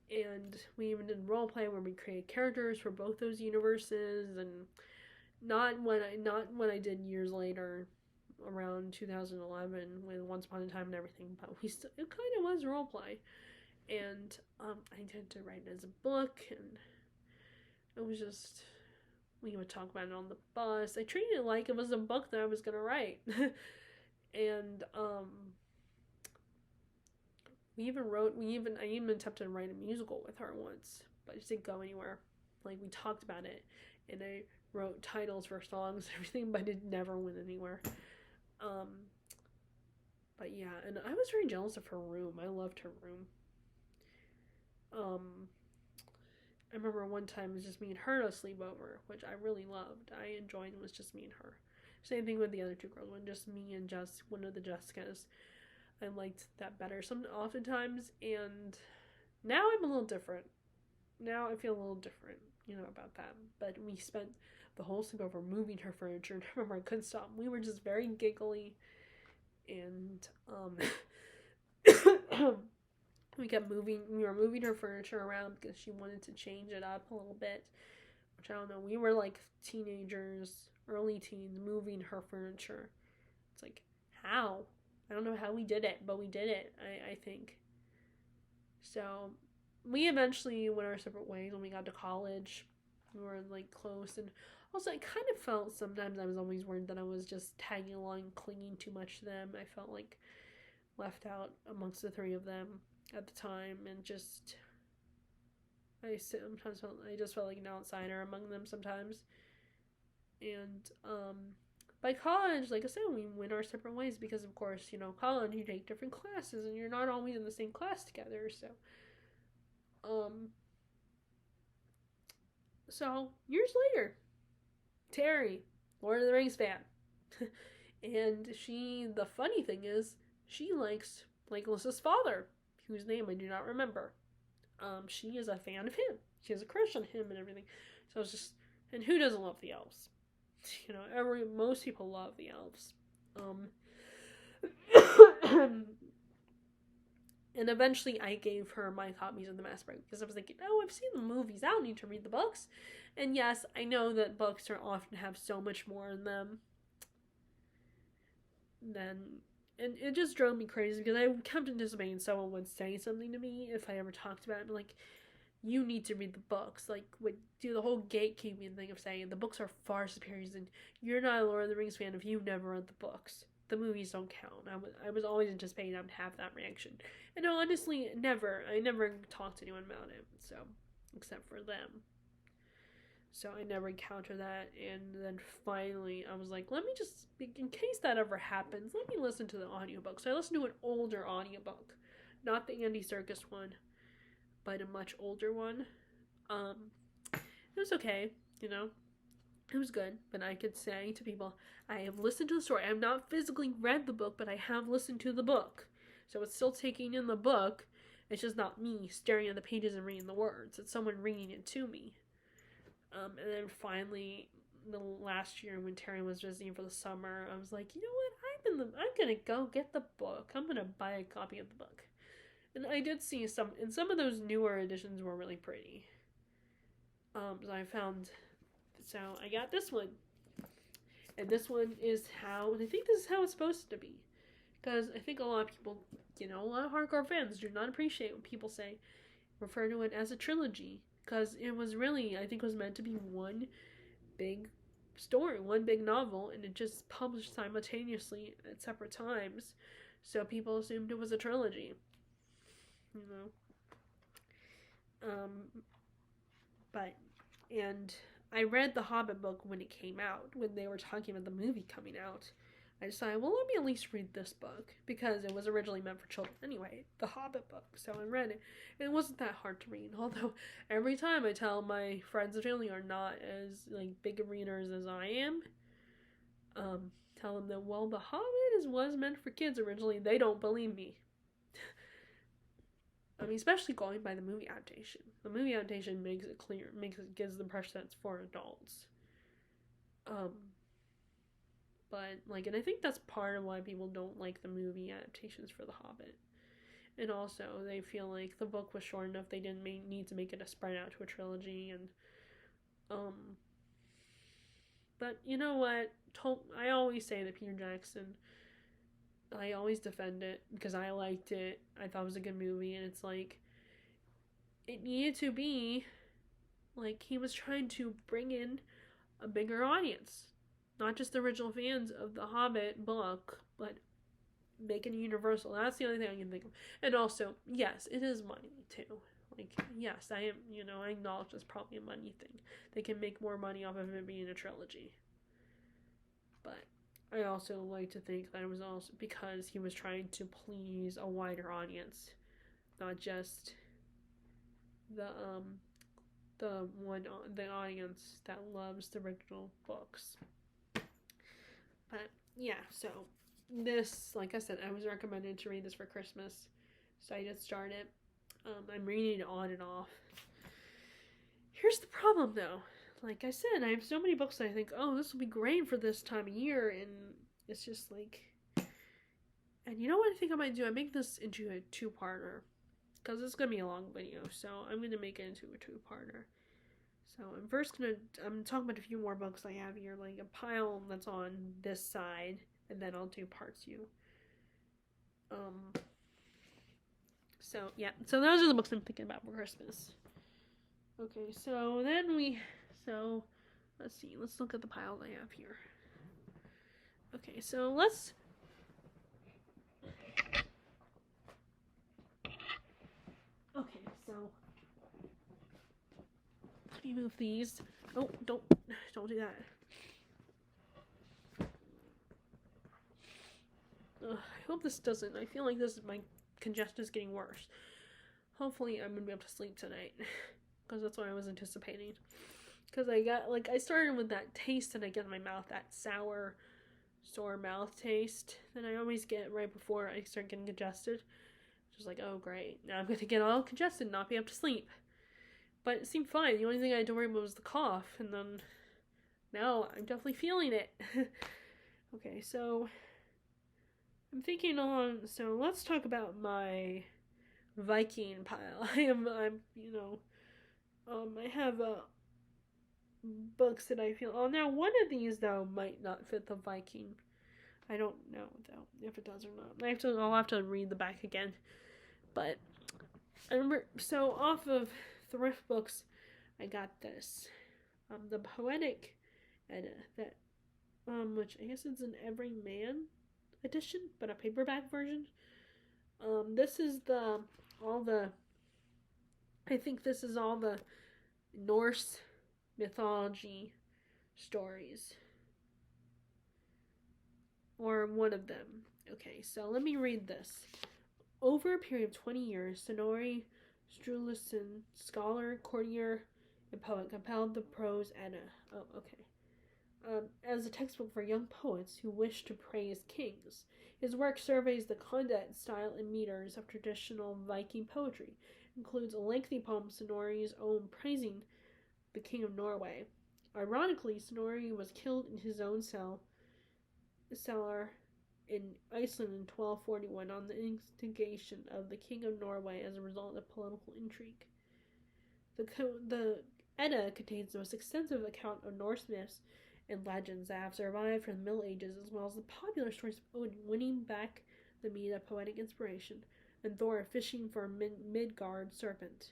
and we even did role play where we created characters for both those universes, and not when I did years later, around 2011 with Once Upon a Time and everything, but it kind of was role play, and I intended to write it as a book, and it was just we would talk about it on the bus. I treated it like it was a book that I was gonna write, and I even attempted to write a musical with her once, but it just didn't go anywhere. Like, we talked about it, and I wrote titles for songs and everything, but it never went anywhere. Um, but yeah, and I was very jealous of her room. I loved her room. Um, I remember one time it was just me and her to sleep over, which I really loved. I enjoyed it was just me and her. Same thing with the other two girls, when just me and one of the Jessicas. I liked that better oftentimes, and now I'm a little different. Now I feel a little different, about that. But we spent the whole sleepover moving her furniture, and I remember I couldn't stop. We were just very giggly, and we were moving her furniture around because she wanted to change it up a little bit, which I don't know. We were like teenagers, early teens, moving her furniture. It's like, how? I don't know how we did it, but we did it, I think. So we eventually went our separate ways when we got to college. We were like close, and also I kind of felt sometimes I was always worried that I was just tagging along, clinging too much to them. I felt like left out amongst the three of them at the time, and I just felt like an outsider among them sometimes. And by college, like I said, we went our separate ways because, of course, college, you take different classes and you're not always in the same class together. Um, so years later, Terry, Lord of the Rings fan, and the funny thing is, she likes Legolas's father, whose name I do not remember. She is a fan of him. She has a crush on him and everything. So it's just, and who doesn't love the elves? Most people love the elves. And eventually I gave her my copies of the Mass Break because I was thinking, oh, I've seen the movies. I don't need to read the books. And yes, I know that books often have so much more in them than. And it just drove me crazy because I kept anticipating someone would say something to me if I ever talked about it. Like, you need to read the books. Like, would do the whole gatekeeping thing of saying the books are far superior, and you're not a Lord of the Rings fan if you've never read the books. The movies don't count. I was always anticipating I would have that reaction. And honestly, I never talked to anyone about it, so, except for them. So I never encountered that, and then finally I was like, let me just, in case that ever happens, let me listen to the audiobook. So I listened to an older audiobook, not the Andy Serkis one, but a much older one. It was okay, it was good, but I could say to people, I have listened to the story. I have not physically read the book, but I have listened to the book. So it's still taking in the book. It's just not me staring at the pages and reading the words. It's someone reading it to me. And then finally, the last year when Terry was visiting for the summer, I was like, you know what? I'm gonna go get the book. I'm gonna buy a copy of the book. And I did see some of those newer editions were really pretty. So I got this one. And this one is I think this is how it's supposed to be. Because I think a lot of people, a lot of hardcore fans do not appreciate when people refer to it as a trilogy. Because it was really, I think it was meant to be one big story, one big novel, and it just published simultaneously at separate times. So people assumed it was a trilogy. I read the Hobbit book when it came out, when they were talking about the movie coming out. I decided, well, let me at least read this book, because it was originally meant for children anyway, the Hobbit book. So I read it, and it wasn't that hard to read. Although every time I tell my friends and family are not as like big readers as I am, tell them that, well, the Hobbit was meant for kids originally. They don't believe me. I mean, especially going by the movie adaptation. The movie adaptation makes it clear, gives the impression that it's for adults. But like, and I think that's part of why people don't like the movie adaptations for The Hobbit. And also, they feel like the book was short enough; they didn't need to make it a spread out to a trilogy. And but you know what? I always say that Peter Jackson. I always defend it because I liked it. I thought it was a good movie, and it's like it needed to be like he was trying to bring in a bigger audience, not just the original fans of the Hobbit book, but make it universal. That's the only thing I can think of. And also, yes, it is money too. Like, yes, I am. I acknowledge it's probably a money thing. They can make more money off of it being a trilogy, but I also like to think that it was also because he was trying to please a wider audience, not just the audience that loves the original books. But yeah, so this, like I said, I was recommended to read this for Christmas, so I did start it. I'm reading it on and off. Here's the problem, though. Like I said, I have so many books that I think, oh, this will be great for this time of year, and it's just like, and you know what I think I might do? I make this into a two-parter, because it's going to be a long video, so I'm going to make it into a two-parter. So I'm talking about a few more books I have here, like a pile that's on this side, and then I'll do part two. So yeah, so those are the books I'm thinking about for Christmas. Okay, so let's see, let's look at the pile I have here. Okay, so let's let me move these. Oh, don't do that. I hope this doesn't. I feel like my congestion is getting worse. Hopefully, I'm gonna be able to sleep tonight, because that's what I was anticipating. Because I started with that taste that I get in my mouth, that sour mouth taste that I always get right before I start getting congested. Just like, oh great, now I'm gonna get all congested and not be able to sleep. But it seemed fine. The only thing I had to worry about was the cough, and then now I'm definitely feeling it. Okay, so I'm thinking on. So let's talk about my Viking pile. I have books that I feel. Oh, now one of these though might not fit the Viking. I don't know though if it does or not. I'll have to read the back again. But I remember, so off of Thrift Books, I got this, the Poetic Edda, that, which I guess it's an Everyman edition, but a paperback version. This is I think this is all the Norse mythology stories, or one of them. Okay, so let me read this. Over a period of 20 years, Snorri Sturluson, scholar, courtier, and poet, compiled the prose Edda. Oh, okay. As a textbook for young poets who wish to praise kings. His work surveys the content, style, and meters of traditional Viking poetry. Includes a lengthy poem, Snorri's own, praising the king of Norway. Ironically, Snorri was killed in his own cellar in Iceland in 1241 on the instigation of the king of Norway as a result of political intrigue. The Edda contains the most extensive account of Norse myths and legends that have survived from the Middle Ages, as well as the popular stories of Odin winning back the mead of poetic inspiration, and Thor fishing for Midgard serpent.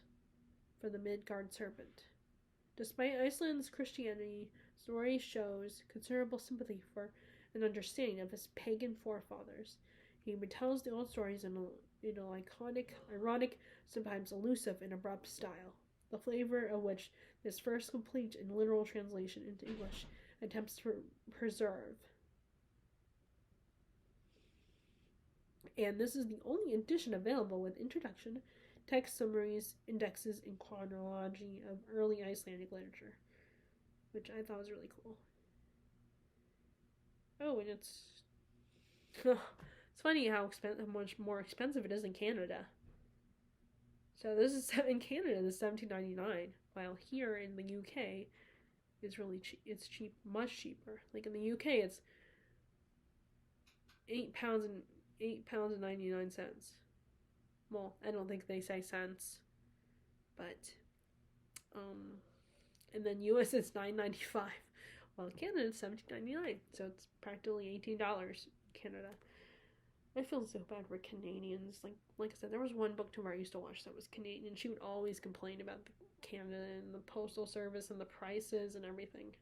Despite Iceland's Christianity, Snorri shows considerable sympathy for an understanding of his pagan forefathers. He retells the old stories in an ironic, sometimes elusive and abrupt style. the flavor of which this first complete and literal translation into English attempts to preserve. And this is the only edition available with introduction, text summaries, indexes, and chronology of early Icelandic literature, which I thought was really cool. Oh, and it's funny how much more expensive it is in Canada. So this is in Canada, this is $17.99, while here in the UK, it's really cheap. It's cheap, much cheaper. Like in the UK, it's £8 and 99 cents. Well, I don't think they say cents, but and then US it's $9.95. Well, in Canada it's $17.99, so it's practically $18 in Canada. I feel so bad for Canadians. Like I said, there was one booktuber I used to watch that was Canadian. She would always complain about Canada and the postal service and the prices and everything.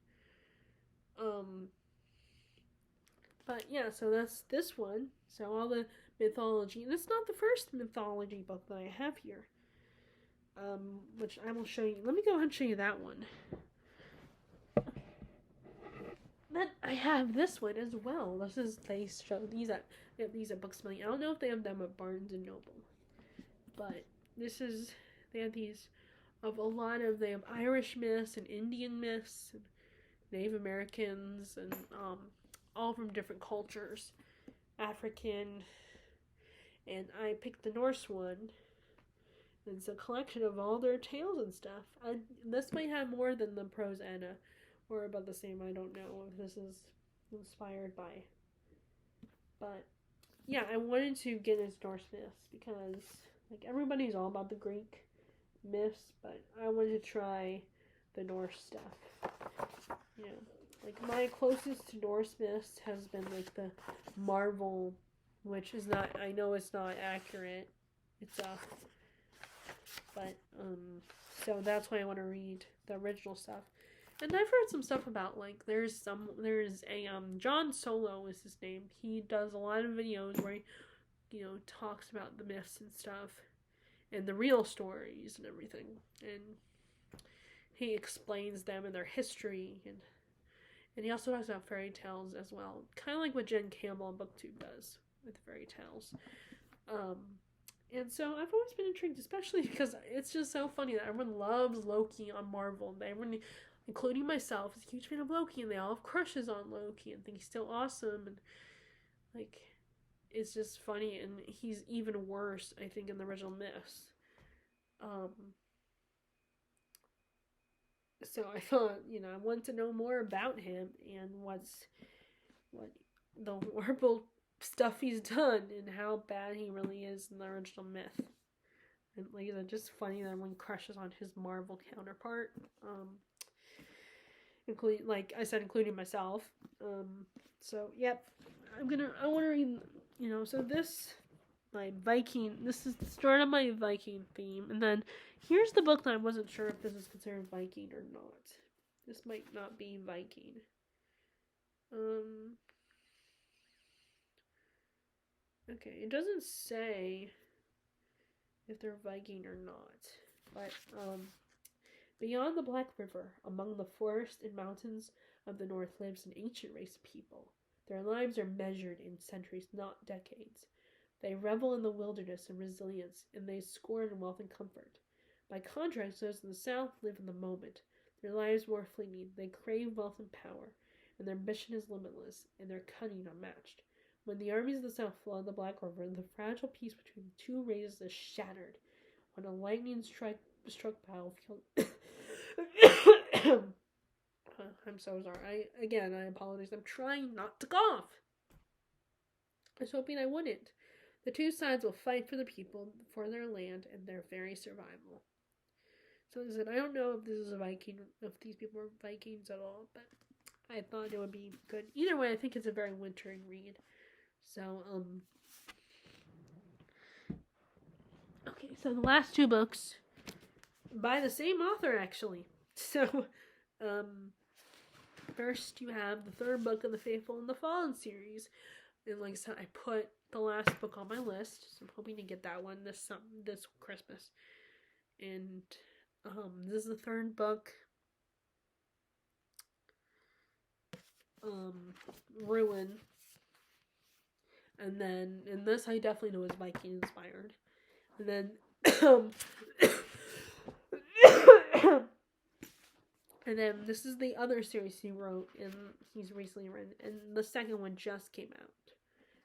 But yeah, so that's this one. So all the mythology, and it's not the first mythology book that I have here. Which I will show you. Let me go ahead and show you that one. Then I have this one as well. They show these at Booksmelting. I don't know if they have them at Barnes and Noble, but they have these of a lot of, they have Irish myths and Indian myths and Native Americans and all from different cultures, African, and I picked the Norse one. It's a collection of all their tales and stuff. This might have more than the Prose Edda, or about the same. I don't know if this is inspired by. But yeah, I wanted to get into Norse myths because like everybody's all about the Greek myths, but I wanted to try the Norse stuff. You know, like my closest to Norse myths has been like the Marvel, which is not. I know it's not accurate. It's but so that's why I want to read the original stuff. And I've heard some stuff about, like, there's a John Solo is his name. He does a lot of videos where he, talks about the myths and stuff and the real stories and everything, and he explains them and their history, and he also talks about fairy tales as well, kind of like what Jen Campbell on BookTube does with fairy tales. And so I've always been intrigued, especially because it's just so funny that everyone loves Loki on Marvel. Everyone, including myself, is a huge fan of Loki, and they all have crushes on Loki and think he's still awesome. And, like, it's just funny, and he's even worse, I think, in the original myths. So I thought, I want to know more about him and what the horrible stuff he's done and how bad he really is in the original myth. And like I said, just funny that everyone crushes on his Marvel counterpart. Including myself. So yep, I want to read. So this is the start of my Viking theme, and then here's the book that I wasn't sure if this is considered Viking or not. This might not be Viking. Okay, it doesn't say if they're Viking or not, but beyond the Black River, among the forests and mountains of the north, lives an ancient race of people. Their lives are measured in centuries, not decades. They revel in the wilderness and resilience, and they scorn wealth and comfort. By contrast, those in the south live in the moment. Their lives more fleeting. They crave wealth and power, and their ambition is limitless, and their cunning unmatched. When the armies of the south flood the Black River, the fragile peace between the two races is shattered. When a lightning-struck battlefield... I'm so sorry. I apologize. I'm trying not to cough. I was hoping I wouldn't. The two sides will fight for the people, for their land, and their very survival. So I said, I don't know if this is a Viking, if these people are Vikings at all, but I thought it would be good. Either way, I think it's a very wintering read. So, okay, so the last two books by the same author, actually. So, first you have the third book of the Faithful and the Fallen series. And like I said, I put the last book on my list, so I'm hoping to get that one this Christmas. And This is the third book. Ruin. And then, in this I definitely know is Viking inspired. And then, and then this is the other series he wrote, and he's recently written. And the second one just came out.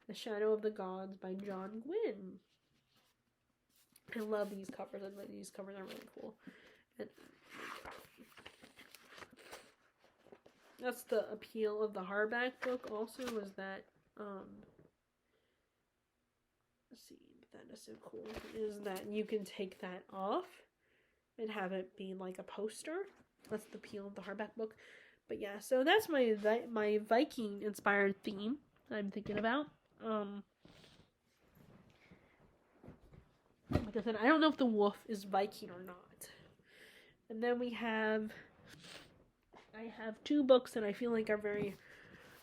The Shadow of the Gods by John Gwynne. I love these covers. I think these covers are really cool. And that's the appeal of the hardback book also, is that, let's see, that is so cool, is that you can take that off and have it be like a poster. That's the appeal of the hardback book. But yeah, so that's my Viking inspired theme I'm thinking about. Like I said, I don't know if the wolf is Viking or not. And then I have two books that I feel like are very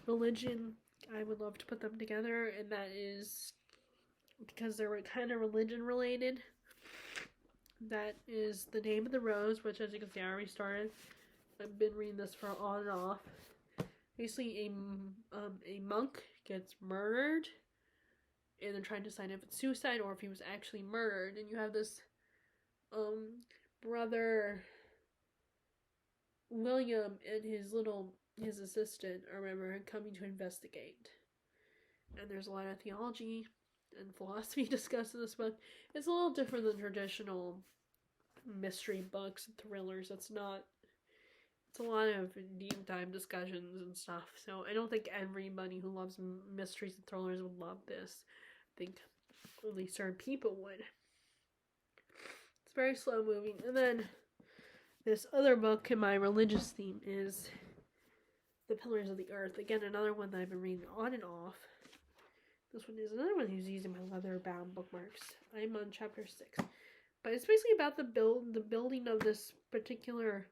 religion. I would love to put them together, and that is because they're kind of religion related. That is The Name of the Rose, which, as you can see, I already started. I've been reading this for on and off. Basically, a monk gets murdered, and they're trying to decide if it's suicide or if he was actually murdered. And you have this brother William and his assistant, I remember, coming to investigate. And there's a lot of theology and philosophy discussed in this book. It's a little different than traditional mystery books and thrillers. It's a lot of deep dive discussions and stuff. So I don't think everybody who loves mysteries and thrillers would love this. I think only certain people would. It's very slow moving. And then this other book in my religious theme is The Pillars of the Earth. Again, another one that I've been reading on and off. This one is another one who's using my leather-bound bookmarks. I'm on chapter 6. But it's basically about the building of this particular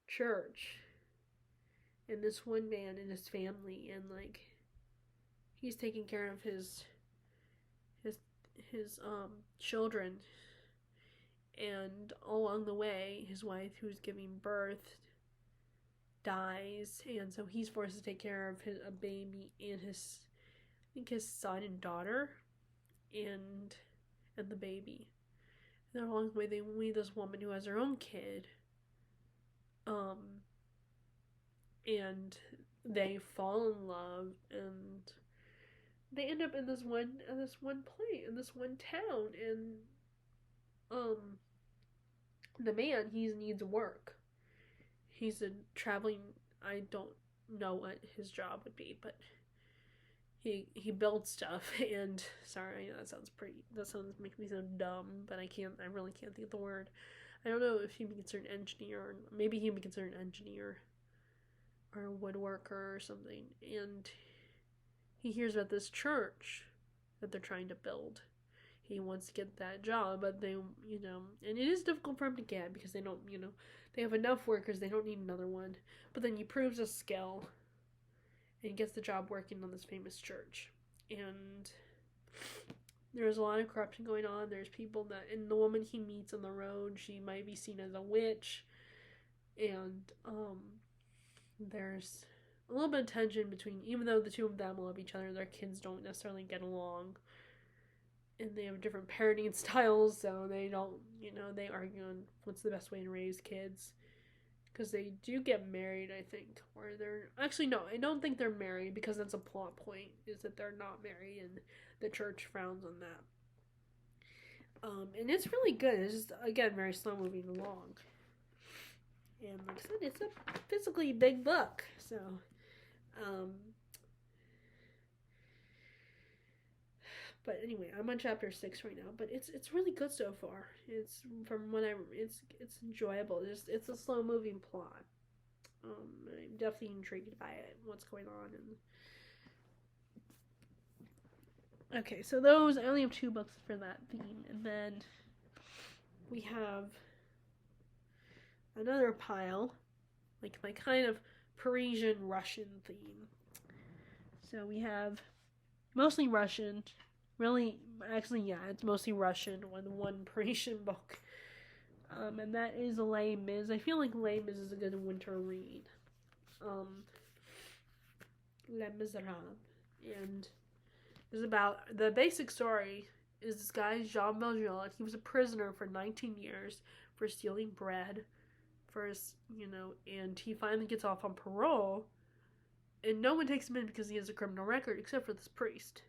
church. And this one man and his family, and like he's taking care of his children. And along the way, his wife, who's giving birth, dies, and so he's forced to take care of a baby and his son and daughter, and the baby. And along the way, they meet this woman who has her own kid, and they fall in love, and they end up in this one place, in this one town, and the man, he needs work. He's a traveling, I don't know what his job would be, but he builds stuff, and sorry, that sounds makes me so dumb, but I really can't think of the word. I don't know if he'd be considered an engineer, or maybe he'd be considered an engineer, or a woodworker or something, and he hears about this church that they're trying to build. He wants to get that job, but they, and it is difficult for him to get because they don't, they have enough workers, they don't need another one. But then he proves his skill, and he gets the job working on this famous church. And there's a lot of corruption going on. There's people and the woman he meets on the road, she might be seen as a witch. And, there's a little bit of tension between, even though the two of them love each other, their kids don't necessarily get along. And they have different parenting styles, so they don't, they argue on what's the best way to raise kids. Because they do get married, I think. Or they're, actually, no, I don't think they're married, because that's a plot point, is that they're not married, and the church frowns on that. And it's really good. It's just, again, very slow moving along. And like I said, it's a physically big book, so, but anyway, I'm on chapter 6 right now, but it's really good so far. It's it's enjoyable. It's a slow moving plot. I'm definitely intrigued by it, what's going on. And okay, so I only have 2 books for that theme, and then we have another pile, like my kind of Parisian Russian theme. So we have mostly Russian. Really, actually, yeah, it's mostly Russian. One Parisian book. and that is Les Mis. I feel like Les Mis is a good winter read. Les Miserables. And it's about, the basic story is this guy, Jean Valjean. He was a prisoner for 19 years for stealing bread. And he finally gets off on parole. And no one takes him in because he has a criminal record except for this priest.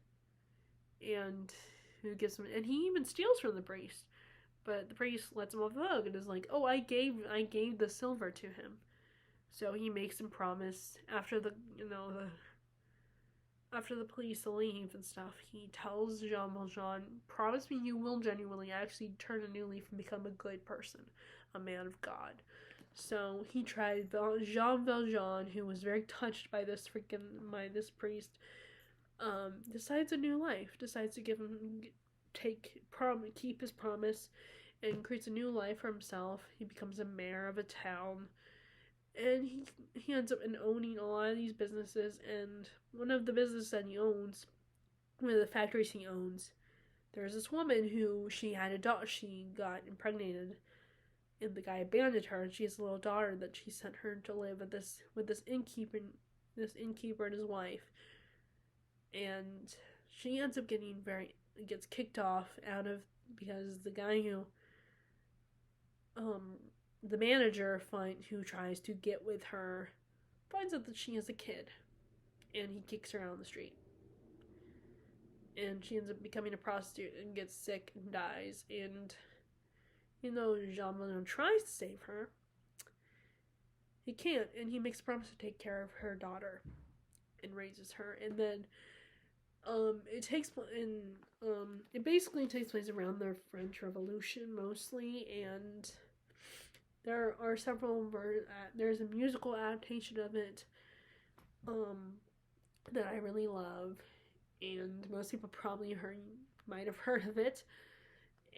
And who gives him, and he even steals from the priest. But the priest lets him off the hook and is like, "Oh, I gave the silver to him." So he makes him promise after the police leave and stuff. He tells Jean Valjean, "Promise me you will genuinely actually turn a new leaf and become a good person, a man of God." So he tried. Jean Valjean, who was very touched by this priest, decides a new life. Decides to keep his promise, and creates a new life for himself. He becomes a mayor of a town, and he ends up owning a lot of these businesses. And one of the businesses that he owns, one of the factories he owns, there's this woman who she had a daughter. She got impregnated. And the guy abandoned her, and she has a little daughter that she sent her to live with this innkeeper and his wife. And she ends up gets kicked off because the guy the manager who tries to get with her finds out that she has a kid, and he kicks her out on the street. And she ends up becoming a prostitute and gets sick and dies. And Jean Valjean tries to save her, he can't, and he makes a promise to take care of her daughter and raises her. And then it basically takes place around the French Revolution mostly, and there are there's a musical adaptation of it that I really love, and most people might have heard of it.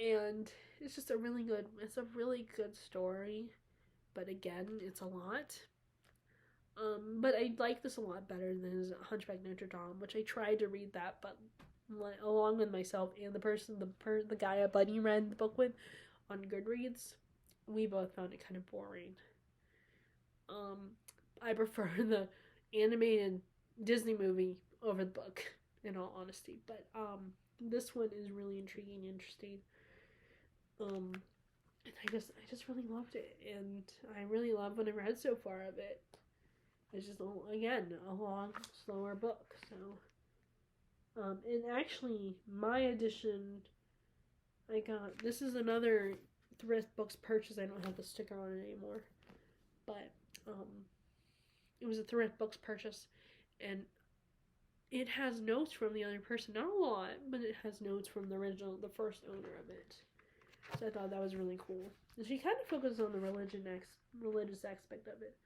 And it's just a really good story, but again, it's a lot. But I like this a lot better than Hunchback Notre Dame, which I tried to read that, but along with myself and the guy Buddy read the book with on Goodreads, we both found it kind of boring. I prefer the animated Disney movie over the book, in all honesty. But this one is really intriguing and interesting. And I just really loved it, and I really love what I've read so far of it. It's just, again, a long, slower book. So, and actually, my edition, this is another Thrift Books purchase. I don't have the sticker on it anymore, but it was a Thrift Books purchase, and it has notes from the other person. Not a lot, but it has notes from the first owner of it. So I thought that was really cool. And she kind of focuses on the religious aspect of it.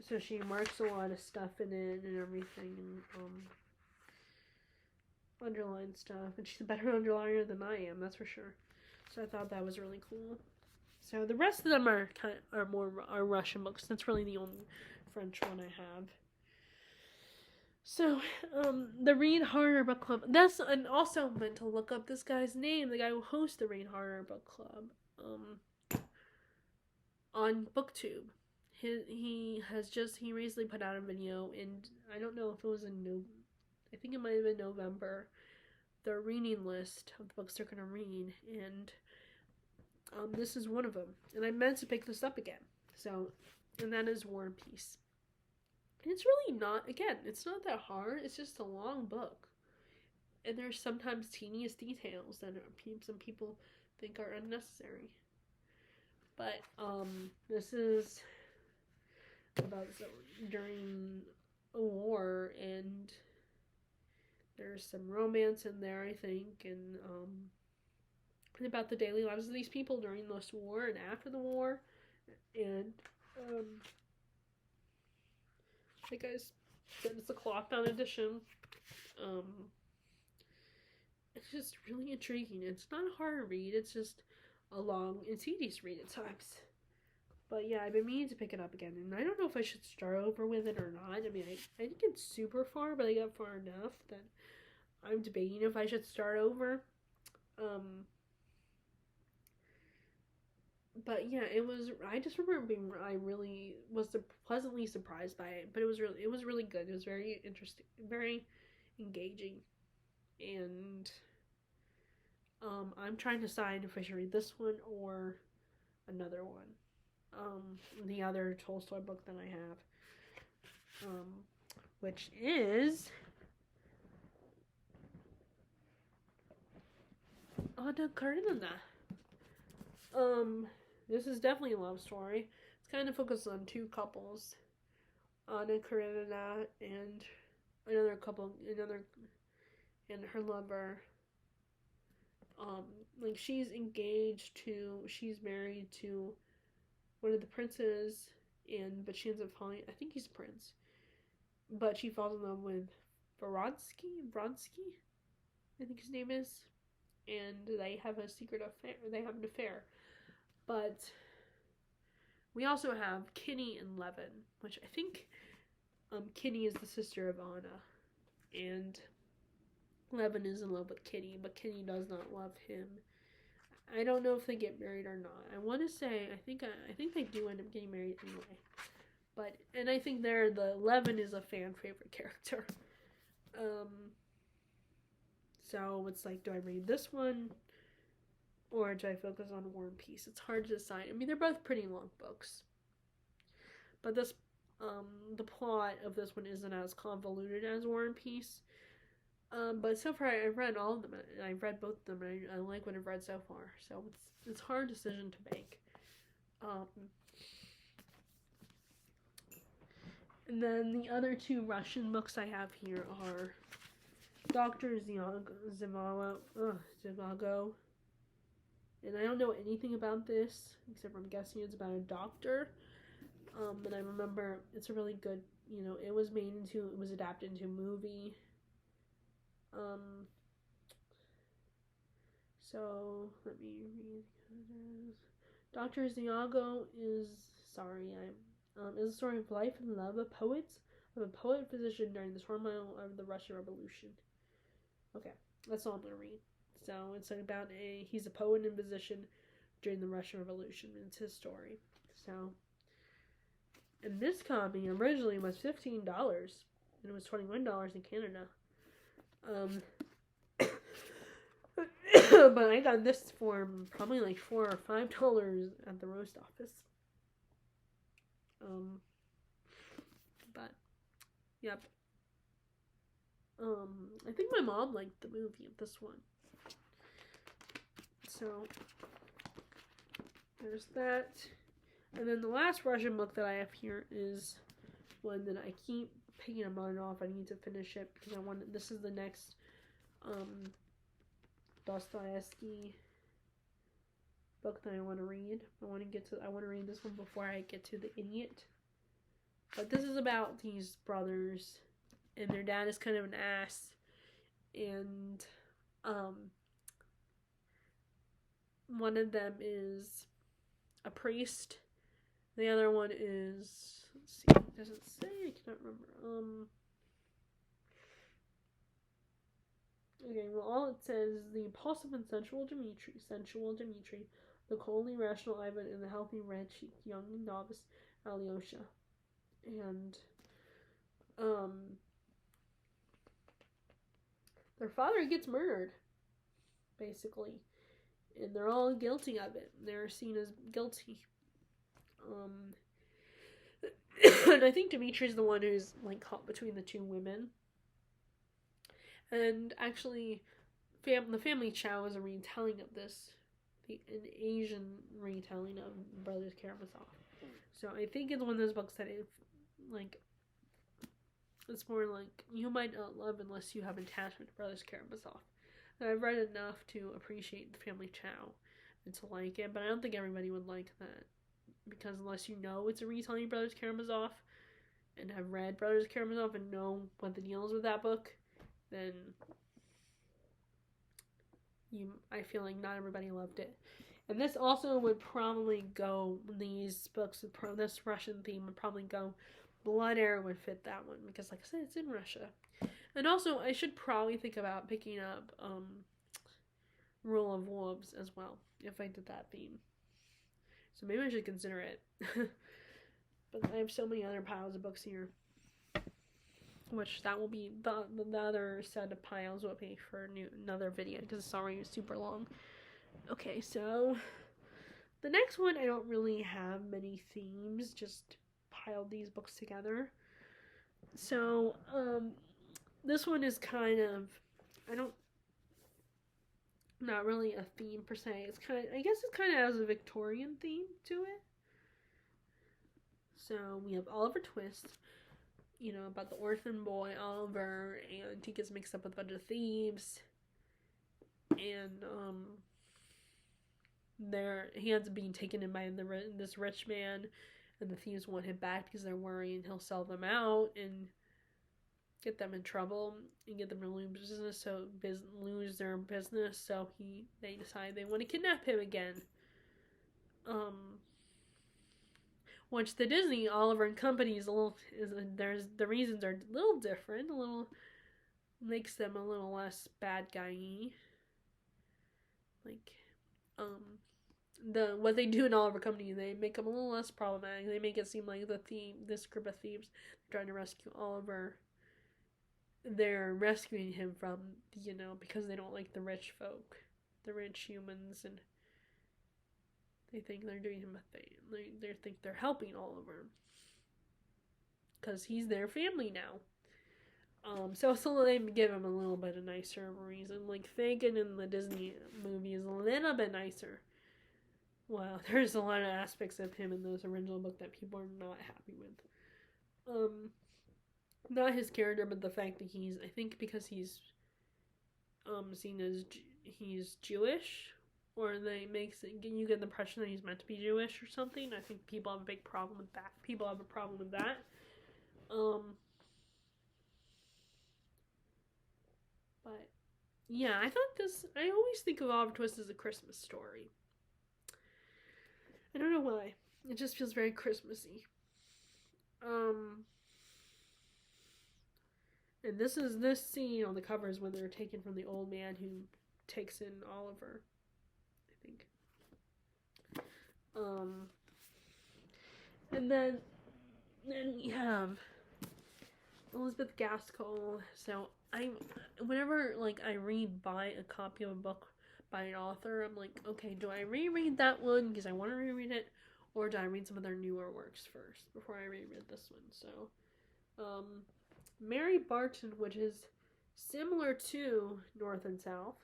So she marks a lot of stuff in it and everything, and underline stuff. And she's a better underliner than I am, that's for sure. So I thought that was really cool. So the rest of them are Russian books. That's really the only French one I have. So, the Read Harder Book Club. And also meant to look up this guy's name, the guy who hosts the Read Harder Book Club, on BookTube. He recently put out a video, and I don't know if it was I think it might have been November, the reading list of the books they're gonna read, and this is one of them. And I meant to pick this up again. So, and that is War and Peace. It's really not, again, it's not that hard. It's just a long book. And there's sometimes tedious details that some people think are unnecessary. But, this is about during a war, and there's some romance in there, I think, and about the daily lives of these people during this war and after the war. And, like I said, it's a cloth-bound edition. It's just really intriguing. It's not a hard read. It's just a long and tedious read at times. But yeah, I've been meaning to pick it up again, and I don't know if I should start over with it or not. I mean, I didn't get super far, but I got far enough that I'm debating if I should start over. Um, but yeah, it was. I just remember being. I really was pleasantly surprised by it. But it was really good. It was very interesting, very engaging, and I'm trying to decide if I should read this one or another one. The other Tolstoy book that I have, which is Anna Karenina. This is definitely a love story. It's kind of focused on two couples, Anna Karenina and another couple, and her lover. Um, like she's married to one of the princes, but she ends up falling. I think he's a prince, but she falls in love with Vronsky, I think his name is, and they have a secret affair. They have an affair, but we also have Kitty and Levin, which I think Kitty is the sister of Anna, and Levin is in love with Kitty, but Kitty does not love him. I don't know if they get married or not. I want to say I think they do end up getting married anyway. But and I think the Levin is a fan favorite character. So it's like, do I read this one or do I focus on War and Peace? It's hard to decide. I mean, they're both pretty long books, but the plot of this one isn't as convoluted as War and Peace. But so far I've read all of them. I've read both of them, and I like what I've read so far. So it's a hard decision to make. And then the other two Russian books I have here are Dr. Zhivago. And I don't know anything about this, except I'm guessing it's about a doctor. And I remember it's a really good, it was adapted into a movie. So let me read. Dr. Zhivago is a story of life and love of a poet physician during the turmoil of the Russian Revolution. Okay, that's all I'm gonna read. So it's about he's a poet and physician during the Russian Revolution. And it's his story. So, and this copy originally was $15, and it was $21 in Canada. But I got this for probably like $4 or $5 at the roast office. But yep. I think my mom liked the movie of this one. So there's that. And then the last Russian book that I have here is one that I keep picking up on and off. I need to finish it because this is the next Dostoevsky book that I want to read. I want to read this one before I get to The Idiot. But this is about these brothers, and their dad is kind of an ass, and one of them is a priest. The other one is, let's see, it doesn't say, I cannot remember. Okay, well, all it says is the impulsive and sensual Dmitri, the coldly rational Ivan, and the healthy, red-cheeked young novice Alyosha. And, their father gets murdered, basically. And they're all guilty of it. They're seen as guilty. And I think Dimitri's the one who's, like, caught between the two women. And actually, the Family Chow is a retelling of this. An Asian retelling of Brothers Karamazov. So I think it's one of those books that it's more like, you might not love unless you have attachment to Brothers Karamazov. And I've read enough to appreciate the Family Chow and to like it, but I don't think everybody would like that. Because unless you know it's a retelling of Brothers Karamazov, and have read Brothers Karamazov and know what the deal is with that book, then I feel like not everybody loved it. And this also would probably go, these books with this Russian theme would probably go Blood Air would fit that one because, like I said, it's in Russia. And also, I should probably think about picking up Rule of Wolves as well if I did that theme. So maybe I should consider it. But I have so many other piles of books here. Which that will be the other set of piles will be for another video because it's already super long. Okay, so the next one I don't really have many themes, just piled these books together. So this one is kind of not really a theme per se. It's kind of, I guess it kind of has a Victorian theme to it. So we have Oliver Twist, you know, about the orphan boy Oliver, and he gets mixed up with a bunch of thieves, and he ends up being taken in by this rich man, and the thieves want him back because they're worrying he'll sell them out and get them in trouble and get them to lose their business. So they decide they want to kidnap him again. Which the Disney Oliver and Company the reasons are a little different, makes them a little less bad guy-y. Like, what they do in Oliver Company, they make them a little less problematic. They make it seem like this group of thieves trying to rescue Oliver, they're rescuing him from, you know, because they don't like the rich folk, the rich humans, and they think they're doing him a favor. They think they're helping Oliver because he's their family now. So they give him a little bit of nicer of a reason. Like Fagin in the Disney movie is a little bit nicer. Well, there's a lot of aspects of him in this original book that people are not happy with. Not his character, but the fact that I think because he's seen as he's Jewish, or you get the impression that he's meant to be Jewish or something. I think people have a big problem with that. But yeah, I always think of Oliver Twist as a Christmas story. I don't know why. It just feels very Christmassy. And this scene on the cover is when they're taken from the old man who takes in Oliver, I think. And then we have Elizabeth Gaskell. So whenever I buy a copy of a book by an author, I'm like, okay, do I reread that one because I want to reread it, or do I read some of their newer works first before I reread this one? So, Mary Barton, which is similar to North and South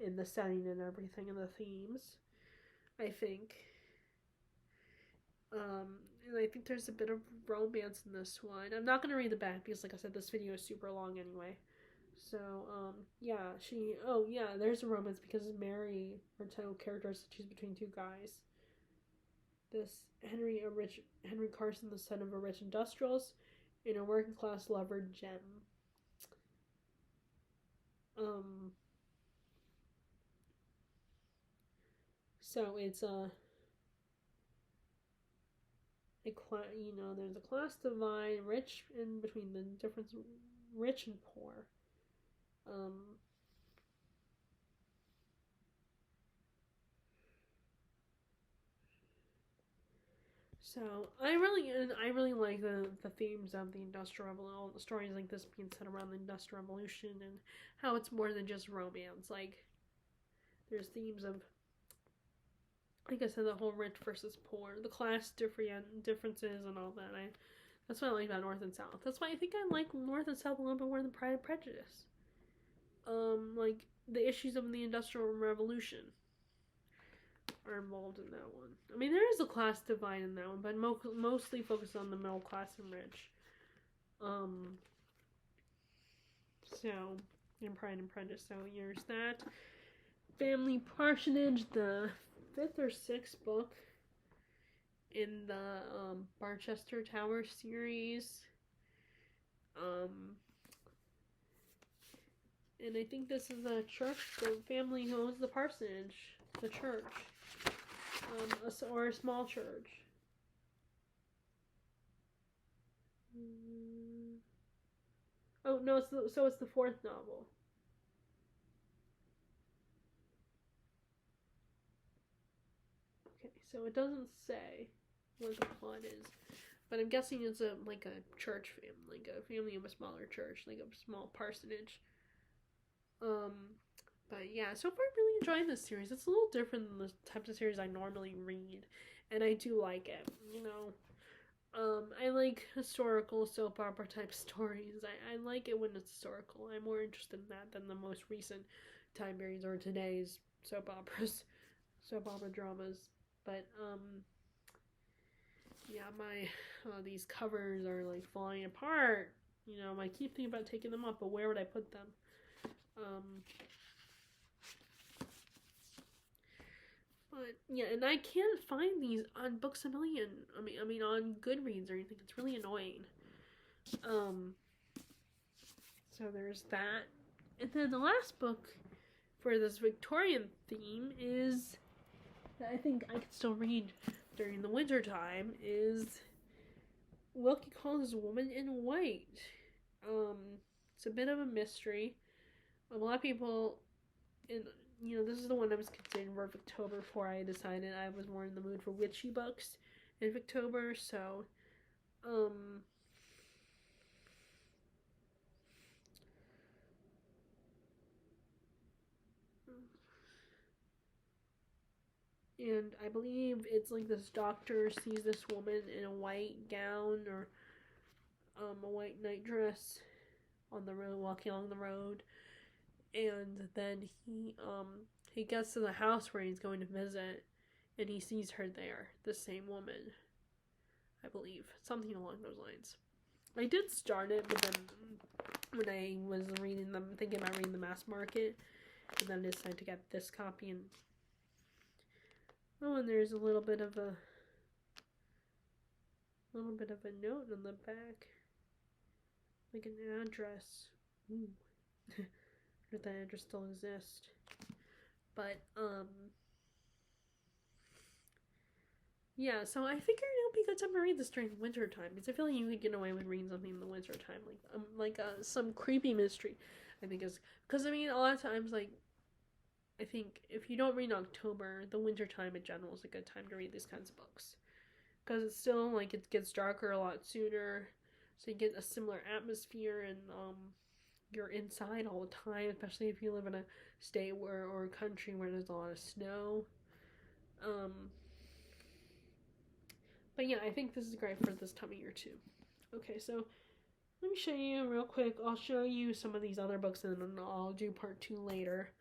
in the setting and everything and the themes, I think. And I think there's a bit of romance in this one. I'm not going to read the back because, like I said, this video is super long anyway. So, there's a romance because Mary Barton character is to choose between two guys. This Henry Carson, the son of a rich industrialist, and a working class lover, Jem. So it's there's a class divide, rich in between the difference, rich and poor. So I really like the themes of the Industrial Revolution, all the stories like this being set around the Industrial Revolution and how it's more than just romance. Like there's themes of, like I said, the whole rich versus poor, the class differences and all that. That's what I like about North and South. That's why I think I like North and South a little bit more than Pride and Prejudice. Like the issues of the Industrial Revolution are involved in that one. I mean, there is a class divide in that one, but mostly focused on the middle class and rich. So, in Pride and Prejudice, so here's that. Family Parsonage, the 5th or 6th book in the Barchester Tower series. And I think this is the church, the family who owns the parsonage, the church, or a small church. Oh no, so it's the fourth novel. Okay, so it doesn't say what the plot is, but I'm guessing it's a church family, like a family of a smaller church, like a small parsonage. Um, but yeah, so far I'm really enjoying this series. It's a little different than the types of series I normally read, and I do like it. I like historical soap opera type stories. I like it when it's historical. I'm more interested in that than the most recent time periods or today's soap operas, soap opera dramas. But yeah, my these covers are like falling apart. I keep thinking about taking them off, but where would I put them? Um, but yeah, and I can't find these on Books a Million. I mean on Goodreads or anything. It's really annoying. Um, so there's that. And then the last book for this Victorian theme is that I think I could still read during the winter time is Wilkie Collins' Woman in White. Um, it's a bit of a mystery. A lot of people, in this is the one I was considering for October before I decided I was more in the mood for witchy books in October. So, um, and I believe it's like this doctor sees this woman in a white gown or a white nightdress on the road, walking along the road, and then he gets to the house where he's going to visit, and he sees her there, the same woman, I believe, something along those lines. I did start it, but then when I was reading them, thinking about reading the Mass Market, and then I decided to get this copy. And there's a little bit of a note on the back, like an address. Ooh. If that address still exists. But yeah, so I figured it would be a good time to read this during the winter time, because I feel like you could get away with reading something in the winter time, like some creepy mystery. I think is because a lot of times, like, I think if you don't read in October, the winter time in general is a good time to read these kinds of books, because it's still like it gets darker a lot sooner, so you get a similar atmosphere, and you're inside all the time, especially if you live in a state or a country where there's a lot of snow. Um, but yeah, I think this is great for this time of year too. Okay, so let me show you real quick. I'll show you some of these other books, and then I'll do part 2 later.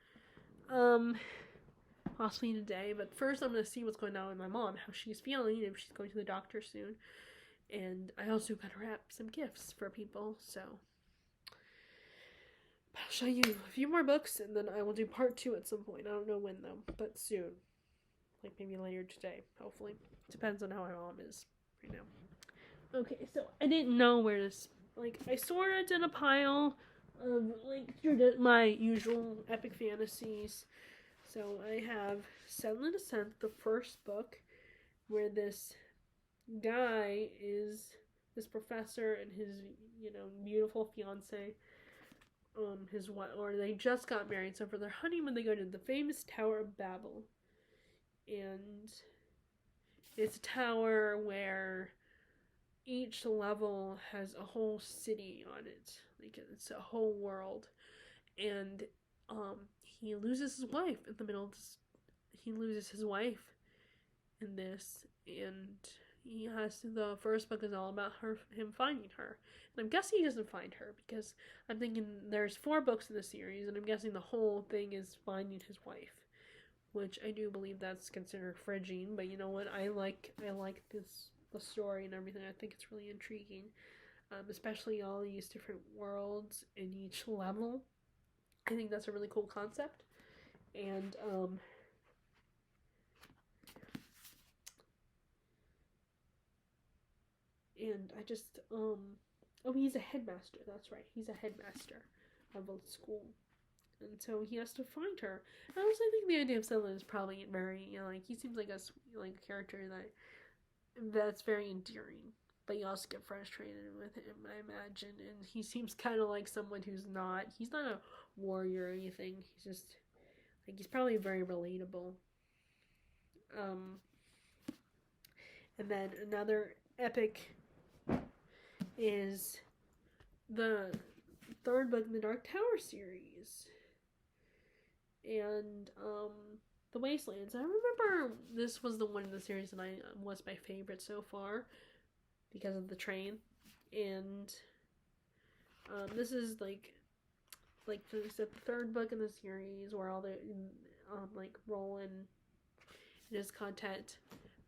Possibly today, but first I'm going to see what's going on with my mom, how she's feeling, if she's going to the doctor soon. And I also got to wrap some gifts for people, so I'll show you a few more books, and then I will do part 2 at some point. I don't know when, though, but soon. Like, maybe later today, hopefully. Depends on how my mom is right now. Okay, so I didn't know where this... Like, I sort of did a pile of, like, my usual epic fantasies. So I have Sudden Descent, the first book, where this guy is this professor and his, beautiful fiance, his wife, or they just got married. So for their honeymoon, they go to the famous Tower of Babel, and it's a tower where each level has a whole city on it, like it's a whole world, and he loses his wife in the middle of this. He loses his wife in this, and the first book is all about him finding her. And I'm guessing he doesn't find her, because I'm thinking there's 4 books in the series, and I'm guessing the whole thing is finding his wife, which I do believe that's considered fridging. But you know what? I like the story and everything. I think it's really intriguing, especially all these different worlds in each level. I think that's a really cool concept, and I just oh, he's a headmaster. That's right, he's a headmaster of a school, and so he has to find her. And I think the idea of Sutherland is probably very, like, he seems like a character that's very endearing. but you also get frustrated with him, I imagine. And he seems kind of like someone he's not a warrior or anything. He's just, like, he's probably very relatable. Um, and then another epic is the third book in the Dark Tower series. And, The Wastelands. I remember this was the one in the series that was my favorite so far because of the train. And, this is, like the third book in the series where all the, like, Roland and his content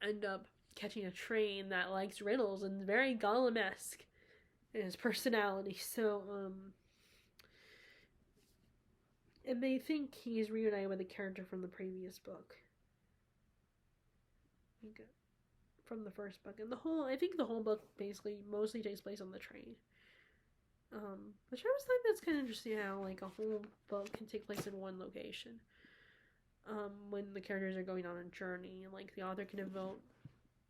end up catching a train that likes riddles and is very Gollum-esque in his personality. So, and they think he's reunited with a character from the previous book. From the first book. And I think the whole book basically mostly takes place on the train. Which I always think that's kind of interesting how, like, a whole book can take place in one location. When the characters are going on a journey, and, like, the author can devote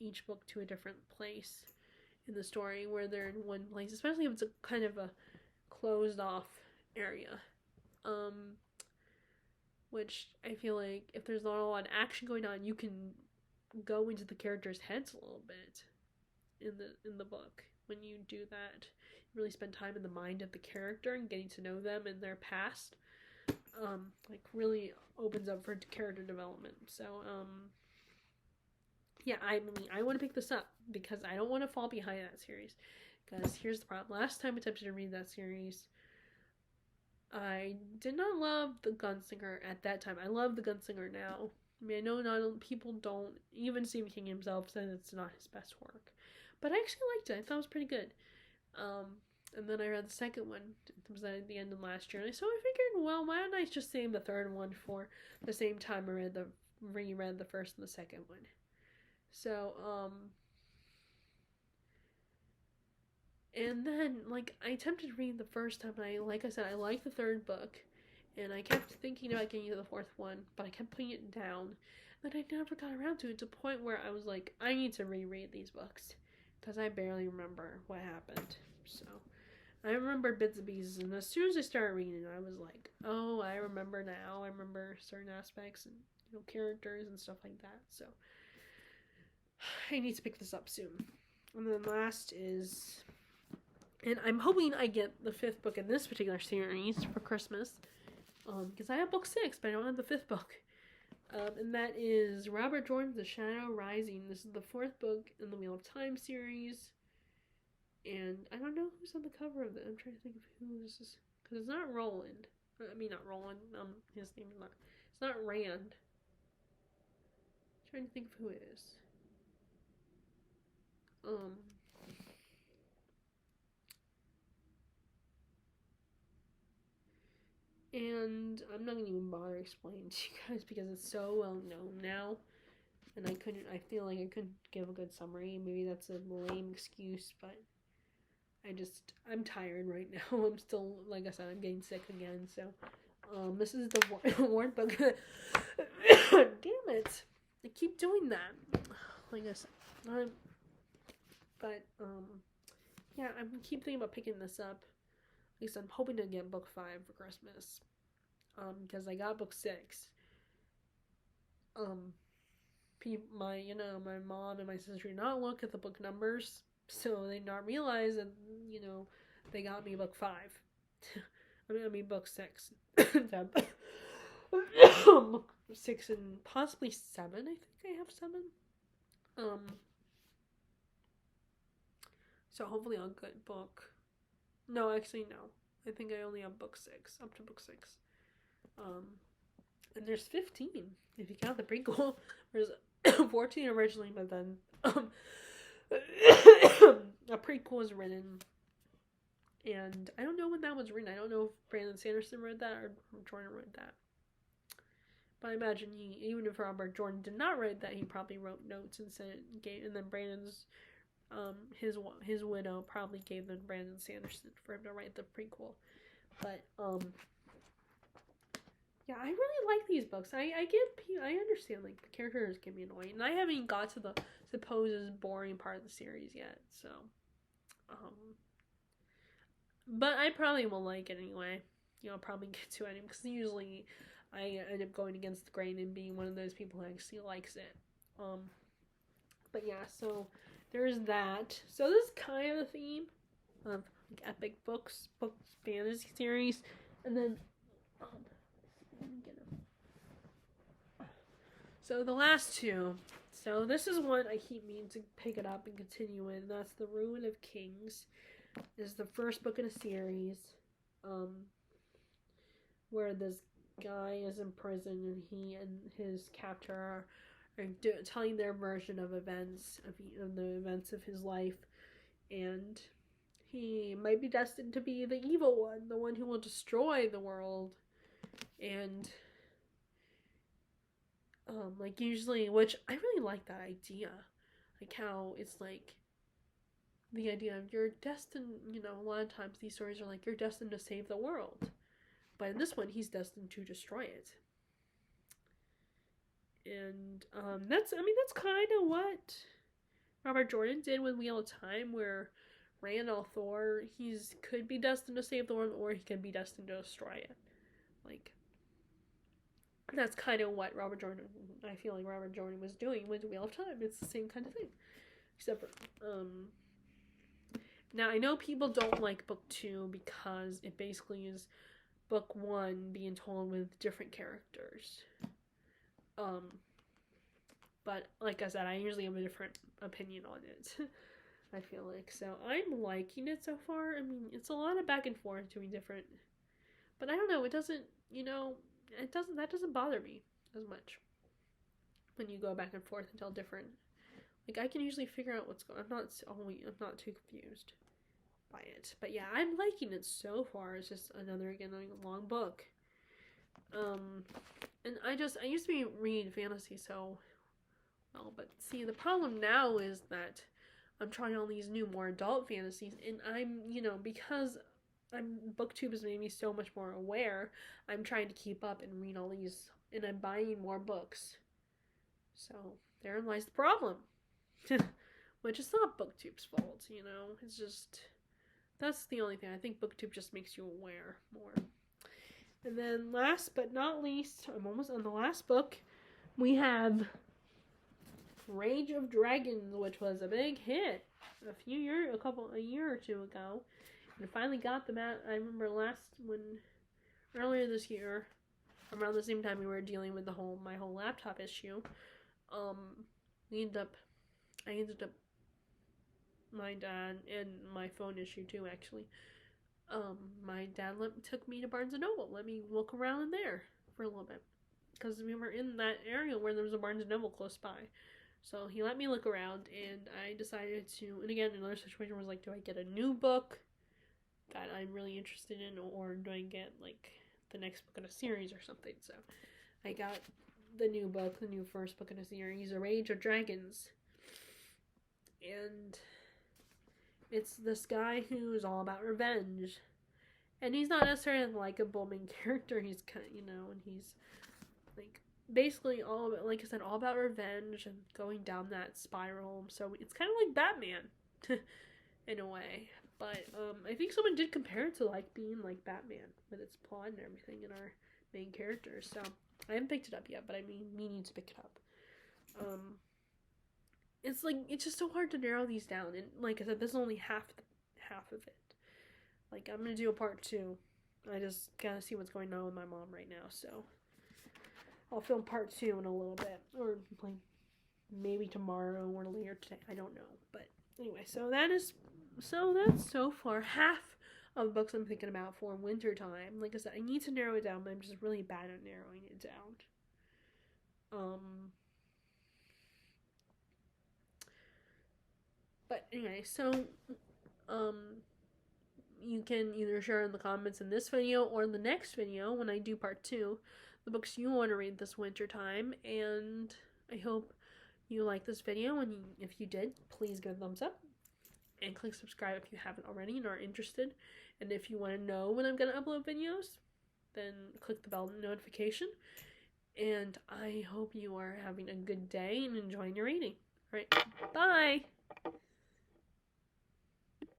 each book to a different place in the story where they're in one place, especially if it's a kind of a closed off area. Which I feel like if there's not a lot of action going on, you can go into the characters' heads a little bit in the book. When you do that, you really spend time in the mind of the character and getting to know them and their past. Like, really opens up for character development. So, yeah, I mean, I want to pick this up because I don't want to fall behind that series. Because here's the problem. Last time I attempted to read that series, I did not love The Gunslinger at that time. I love The Gunslinger now. I mean, I know people don't. Even Stephen King himself said it's not his best work. But I actually liked it. I thought it was pretty good. And then I read the second one. It was at the end of last year. And so I figured, well, why don't I just save the third one for the same time I reread the first and the second one. So, and then, like, I attempted to read the first time, and like I said, I liked the third book, and I kept thinking about getting to the fourth one, but I kept putting it down, and I never got around to it, to the point where I was like, I need to reread these books, because I barely remember what happened. So, I remember bits and pieces, and as soon as I started reading it, I was like, oh, I remember now. I remember certain aspects and, characters and stuff like that. So I need to pick this up soon. And then last is, and I'm hoping I get the fifth book in this particular series for Christmas, because I have book 6, but I don't have the fifth book. And that is Robert Jordan's The Shadow Rising. This is the 4th book in the Wheel of Time series. And I don't know who's on the cover of it. I'm trying to think of who this is. Because it's not Roland. I mean, not Roland. His name is not. It's not Rand. I'm trying to think of who it is. And I'm not going to even bother explaining to you guys because it's so well known now. And I feel like I couldn't give a good summary. Maybe that's a lame excuse, but I'm tired right now. I'm still, like I said, I'm getting sick again. So, this is the Warren book. Damn it. I keep doing that. Like I said. Yeah, I keep thinking about picking this up. At least I'm hoping to get book 5 for Christmas. Because I got book 6. My mom and my sister did not look at the book numbers, so they did not realize that, they got me book 5. I mean book 6. 6 and possibly 7, I think I have 7. So hopefully I'll get book. No, actually no. I think I only have book 6, up to book 6. And there's 15 if you count the prequel. There's 14 originally, but then a prequel was written, and I don't know when that was written. I don't know if Brandon Sanderson wrote that or Jordan wrote that. But I imagine even if Robert Jordan did not write that, he probably wrote notes and sent it, and then Brandon's his widow probably gave them Brandon Sanderson for him to write the prequel. But Yeah, I really like these books. I understand, like, the characters can be annoying, and I haven't even got to the supposed boring part of the series yet. So, um, but I probably will like it anyway. I'll probably get to it because usually I end up going against the grain and being one of those people who actually likes it. Um, but yeah, so there's that. So this is kind of the theme of like epic books fantasy series, and then so the last two. So this is one I keep meaning to pick it up and continue in. That's The Ruin of Kings. This is the first book in a series, where this guy is in prison and he and his captor are telling their version of events of the events of his life, and he might be destined to be the evil one, the one who will destroy the world, and like usually, which I really like that idea, like how it's like the idea of you're destined. A lot of times these stories are like you're destined to save the world, but in this one, he's destined to destroy it. And that's kind of what Robert Jordan did with Wheel of Time, where Randall Thor, could be destined to save the world, or he can be destined to destroy it. Like, that's kind of what I feel like Robert Jordan was doing with Wheel of Time. It's the same kind of thing, except for now I know people don't like book 2 because it basically is book 1 being told with different characters. But like I said, I usually have a different opinion on it. I feel like, so I'm liking it so far. I mean, it's a lot of back and forth between different, but I don't know. It doesn't, that doesn't bother me as much when you go back and forth and tell different. Like, I can usually figure out what's going. I'm not too confused by it. But yeah, I'm liking it so far. It's just another long book. And I used to be reading fantasy so well, but see, the problem now is that I'm trying all these new, more adult fantasies, and I'm, because BookTube has made me so much more aware, I'm trying to keep up and read all these, and I'm buying more books. So, therein lies the problem. Which is not BookTube's fault, it's just, that's the only thing. I think BookTube just makes you aware more. And then last but not least, I'm almost on the last book, we have Rage of Dragons, which was a big hit a year or two ago, and finally got them out. I remember earlier this year, around the same time we were dealing with my whole laptop issue. I ended up my dad and my phone issue too. Actually, my dad took me to Barnes and Noble, let me look around in there for a little bit, because we were in that area where there was a Barnes and Noble close by. So he let me look around, and I decided to, and again, another situation was like, do I get a new book that I'm really interested in, or do I get, like, the next book in a series or something? So I got the new first book in a series, A Rage of Dragons. And it's this guy who's all about revenge. And he's not necessarily a likable main character, he's kind of, and he's, like, basically all about revenge and going down that spiral. So it's kind of like Batman in a way, but I think someone did compare it to like being like Batman with its plot and everything and our main characters. So I haven't picked it up yet, but I meaning to pick it up. It's just so hard to narrow these down, and like I said, this is only half of it. Like, I'm gonna do a part 2. I just gotta see what's going on with my mom right now, so I'll film part 2 in a little bit, or like maybe tomorrow or later today. I don't know, but anyway, that's so far half of the books I'm thinking about for winter time. Like I said, I need to narrow it down, but I'm just really bad at narrowing it down. But anyway, so you can either share in the comments in this video or in the next video when I do part 2 the books you want to read this winter time. And I hope you like this video, and if you did, please give a thumbs up and click subscribe if you haven't already and are interested. And if you want to know when I'm going to upload videos, then click the bell notification. And I hope you are having a good day and enjoying your reading. All right, bye!